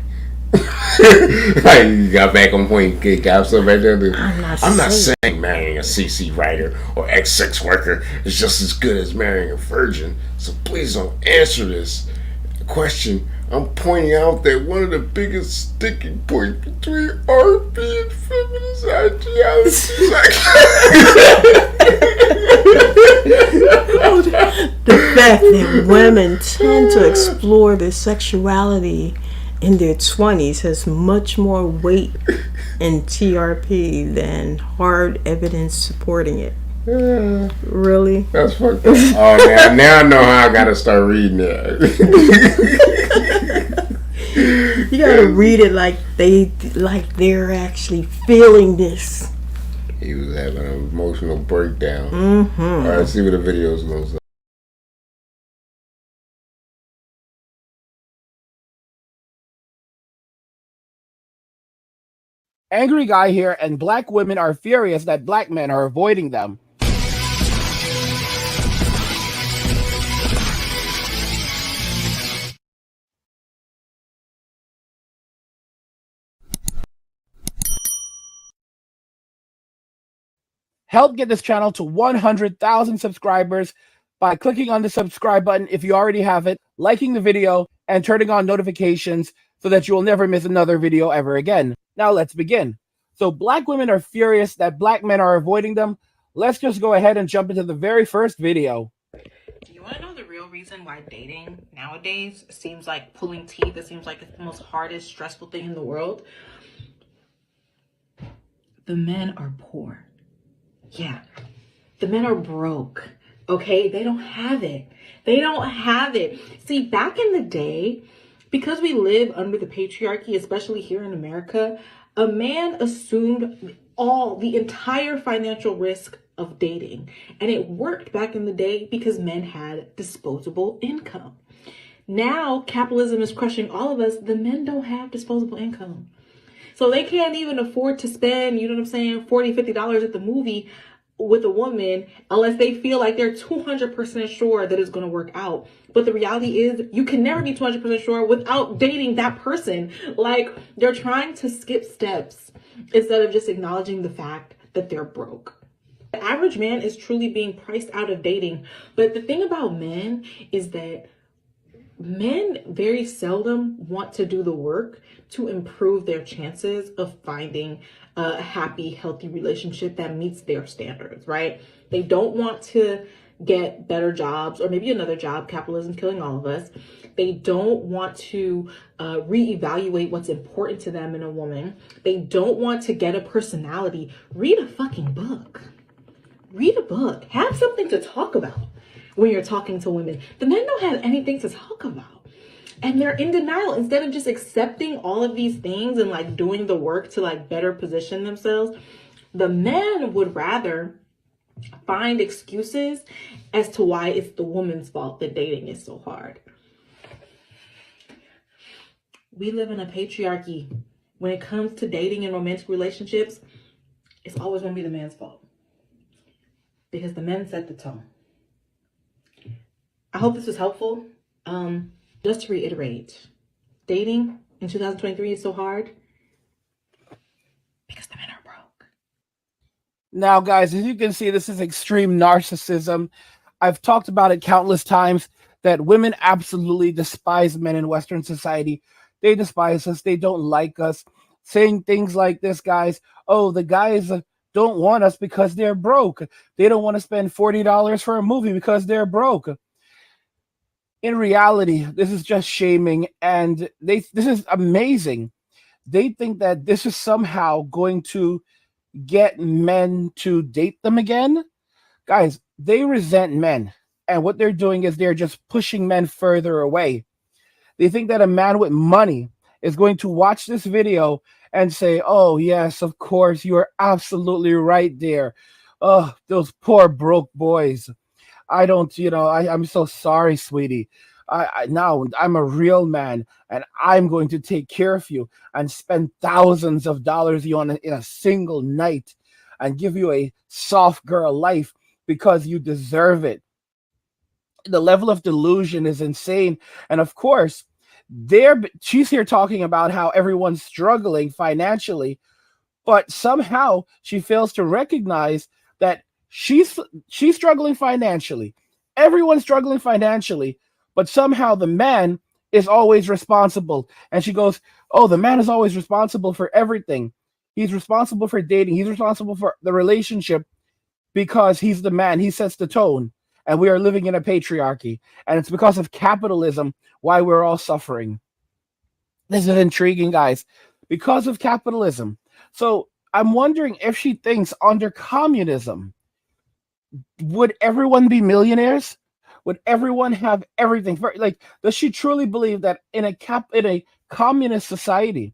You got back on point, got so back there. I'm not saying marrying a CC writer or ex-sex worker is just as good as marrying a virgin. So please don't answer this question. I'm pointing out that one of the biggest sticking points between RP and feminist ideology the fact that women tend to explore their sexuality in their 20s has much more weight in TRP than hard evidence supporting it. Really? That's fucked up. Oh, now I know how I gotta start reading it. You gotta read it like they're actually feeling this. He was having an emotional breakdown. Mm-hmm. All right, let's see what the video is gonna say. Angry guy here, and black women are furious that black men are avoiding them. Help get this channel to 100,000 subscribers by clicking on the subscribe button if you already have it, liking the video, and turning on notifications so that you will never miss another video ever again. Now let's begin. So black women are furious that black men are avoiding them. Let's just go ahead and jump into the very first video. Do you want to know the real reason reason why dating nowadays seems like pulling teeth. It seems like it's the most hardest, stressful thing in the world. The men are poor. Yeah. The men are broke. Okay? They don't have it. They don't have it. See, back in the day, because we live under the patriarchy, especially here in America, a man assumed the entire financial risk of dating. And it worked back in the day because men had disposable income. Now, capitalism is crushing all of us. The men don't have disposable income. So they can't even afford to spend, you know what I'm saying, $40, $50 at the movie with a woman unless they feel like they're 200% sure that it's going to work out. But the reality is you can never be 200% sure without dating that person. Like, they're trying to skip steps instead of just acknowledging the fact that they're broke. The average man is truly being priced out of dating. But the thing about men is that men very seldom want to do the work to improve their chances of finding a happy, healthy relationship that meets their standards, right? They don't want to get better jobs or maybe another job, capitalism killing all of us. They don't want to reevaluate what's important to them in a woman. They don't want to get a personality. Read a fucking book. Read a book. Have something to talk about when you're talking to women. The men don't have anything to talk about. And they're in denial. Instead of just accepting all of these things and like doing the work to like better position themselves, the men would rather find excuses as to why it's the woman's fault that dating is so hard. We live in a patriarchy. When it comes to dating and romantic relationships, it's always going to be the man's fault. Because the men set the tone. I hope this was helpful. Just to reiterate, dating in 2023 is so hard because the men are broke. Now, guys, as you can see, this is extreme narcissism. I've talked about it countless times that women absolutely despise men in Western society. They despise us. They don't like us. Saying things like this, guys, oh, the guys don't want us because they're broke. They don't want to spend $40 for a movie because they're broke. In reality, this is just shaming, and this is amazing. They think that this is somehow going to get men to date them again. Guys, they resent men, and what they're doing is they're just pushing men further away. They think that a man with money is going to watch this video and say, oh, yes, of course, you are absolutely right there. Oh, those poor broke boys. I don't, I'm so sorry, sweetie. Now I'm a real man and I'm going to take care of you and spend thousands of dollars in a single night and give you a soft girl life because you deserve it. The level of delusion is insane. And of course, she's here talking about how everyone's struggling financially, but somehow she fails to recognize that she's struggling financially. Everyone's struggling financially, but somehow the man is always responsible. And she goes, oh, the man is always responsible for everything. He's responsible for dating. He's responsible for the relationship because he's the man. He sets the tone. And we are living in a patriarchy. And it's because of capitalism why we're all suffering. This is intriguing, guys. Because of capitalism. So I'm wondering if she thinks under communism, would everyone be millionaires? Would everyone have everything? Like, does she truly believe that in a communist society,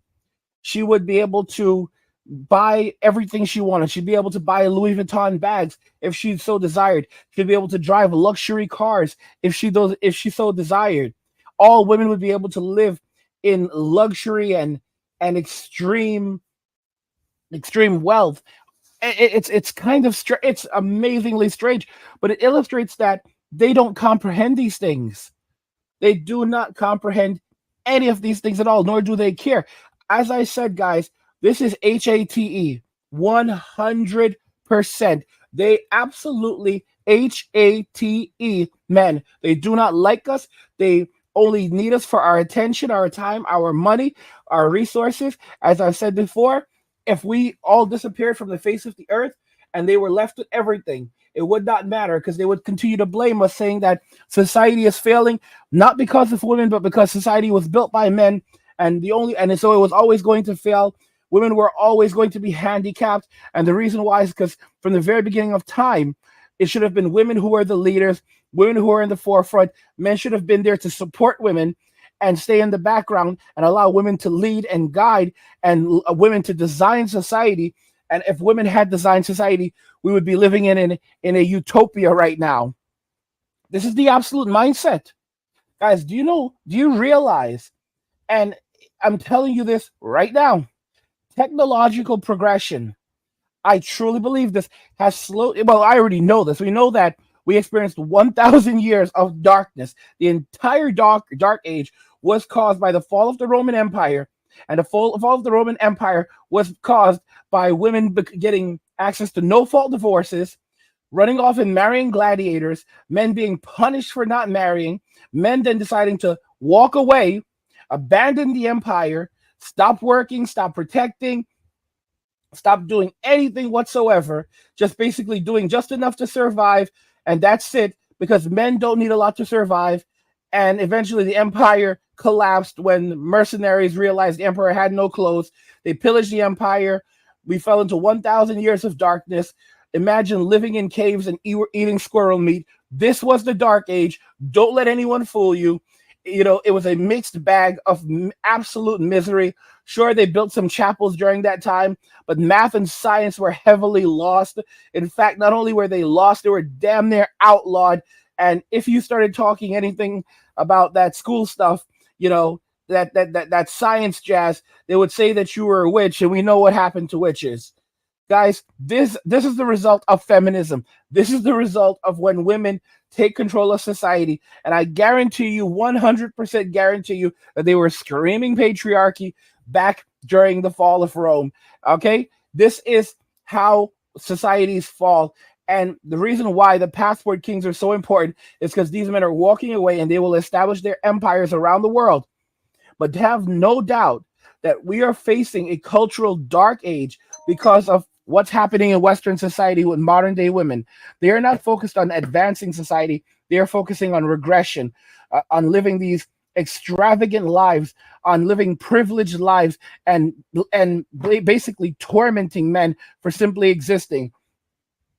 she would be able to buy everything she wanted? She'd be able to buy Louis Vuitton bags if she so desired. She'd be able to drive luxury cars if she so desired. All women would be able to live in luxury and extreme wealth. It's kind of it's amazingly strange, but it illustrates that they don't comprehend these things. They do not comprehend any of these things at all, nor do they care. As I said, guys, this is HATE 100%. They absolutely HATE men. They do not like us. They only need us for our attention, our time, our money, our resources. As I've said before, if we all disappeared from the face of the earth and they were left with everything, it would not matter because they would continue to blame us, saying that society is failing, not because of women, but because society was built by men, and so it was always going to fail. Women were always going to be handicapped, and the reason why is because from the very beginning of time, it should have been women who were the leaders, women who are in the forefront. Men should have been there to support women and stay in the background and allow women to lead and guide and women to design society. And if women had designed society, we would be living in a utopia right now. This is the absolute mindset. Guys, do you realize, and I'm telling you this right now, technological progression, I truly believe this, has slowed. Well, I already know this. We know that we experienced 1,000 years of darkness. The entire dark age was caused by the fall of the Roman Empire, and the fall of the Roman Empire was caused by women getting access to no-fault divorces, running off and marrying gladiators, men being punished for not marrying, men then deciding to walk away, abandon the empire, stop working, stop protecting, stop doing anything whatsoever, just basically doing just enough to survive, and that's it, because men don't need a lot to survive. And eventually the empire collapsed when mercenaries realized the emperor had no clothes. They pillaged the empire. We fell into 1,000 years of darkness. Imagine living in caves and eating squirrel meat. This was the dark age. Don't let anyone fool you. It was a mixed bag of absolute misery. Sure, they built some chapels during that time, but math and science were heavily lost. In fact, not only were they lost, they were damn near outlawed. And if you started talking anything about that school stuff, that science jazz, they would say that you were a witch, and we know what happened to witches. Guys, this is the result of feminism. This is the result of when women take control of society. And I guarantee you, 100% guarantee you, that they were screaming patriarchy back during the fall of Rome. Okay? This is how societies fall. And the reason why the passport kings are so important is because these men are walking away and they will establish their empires around the world. But have no doubt that we are facing a cultural dark age because of what's happening in Western society with modern day women. They are not focused on advancing society. They are focusing on regression, on living these extravagant lives, on living privileged lives, and basically tormenting men for simply existing.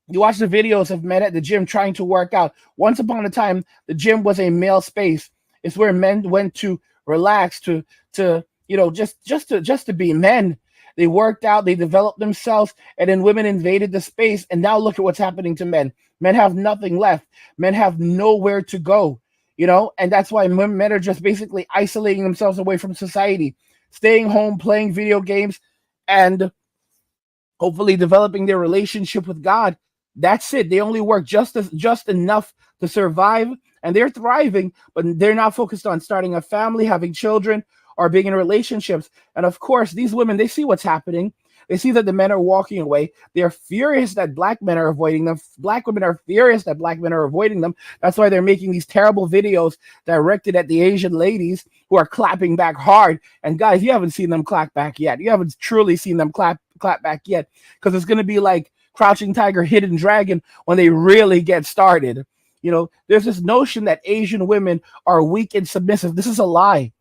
You watch the videos of men at the gym trying to work out. Once upon a time, the gym was a male space. It's where men went to relax, to just to be men. They worked out, they developed themselves, and then women invaded the space. And now look at what's happening to men. Men have nothing left. Men have nowhere to go, and that's why men are just basically isolating themselves away from society, staying home, playing video games, and hopefully developing their relationship with God. That's it. They only work just enough to survive, and they're thriving, but they're not focused on starting a family, having children, or being in relationships. And of course, these women, they see what's happening. They see that the men are walking away. They're furious that black men are avoiding them. Black women are furious that black men are avoiding them. That's why they're making these terrible videos directed at the Asian ladies who are clapping back hard. And guys, you haven't seen them clap back yet. You haven't truly seen them clap back yet, because it's going to be like Crouching Tiger, Hidden Dragon when they really get started. There's this notion that Asian women are weak and submissive. This is a lie.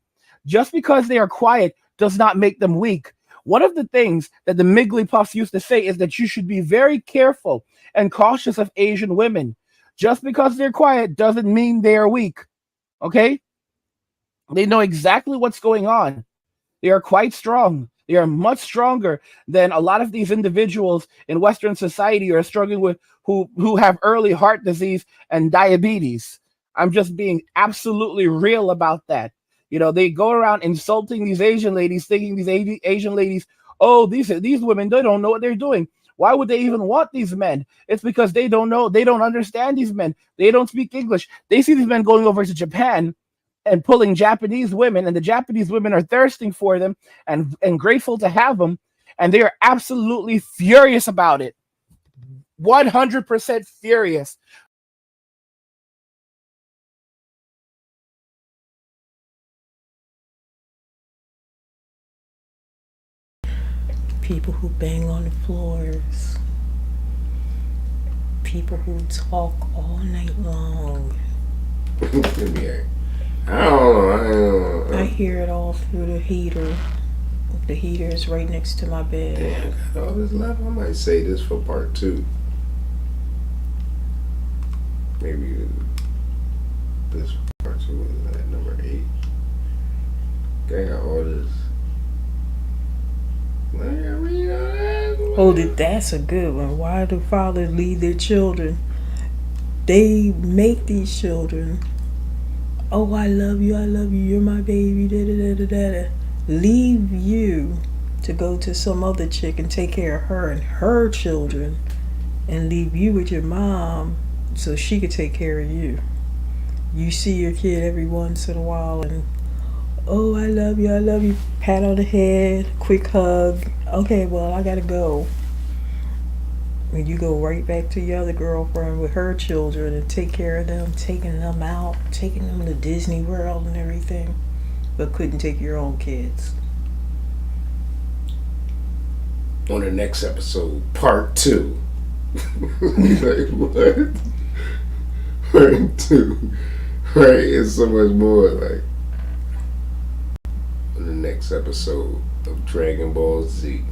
Just because they are quiet does not make them weak. One of the things that the Migglypuffs used to say is that you should be very careful and cautious of Asian women. Just because they're quiet doesn't mean they are weak. Okay? They know exactly what's going on. They are quite strong. They are much stronger than a lot of these individuals in Western society who are struggling with, who have early heart disease and diabetes. I'm just being absolutely real about that. They go around insulting these Asian ladies, thinking these Asian ladies, oh, these women, they don't know what they're doing. Why would they even want these men? It's because they don't know, they don't understand these men. They don't speak English. They see these men going over to Japan and pulling Japanese women, and the Japanese women are thirsting for them and grateful to have them, and they are absolutely furious about it. 100% furious. People who bang on the floors. People who talk all night long. I don't know. I hear it all through the heater. The heater is right next to my bed. Damn, I got all this left. I might say this for part 2. Maybe this part 2 is at number 8. I got all this. Oh, that's a good one. Why do fathers leave their children? They make these children. Oh, I love you, you're my baby, da-da-da-da-da. Leave you to go to some other chick and take care of her and her children, and leave you with your mom so she could take care of you. You see your kid every once in a while and, oh, I love you, pat on the head, quick hug. Okay, well, I gotta go. And you go right back to your other girlfriend with her children and take care of them, taking them out, taking them to Disney World and everything, but couldn't take your own kids. On the next episode, part 2. Like, what? Part 2. Right? It's so much more. Like, on the next episode of Dragon Ball Z.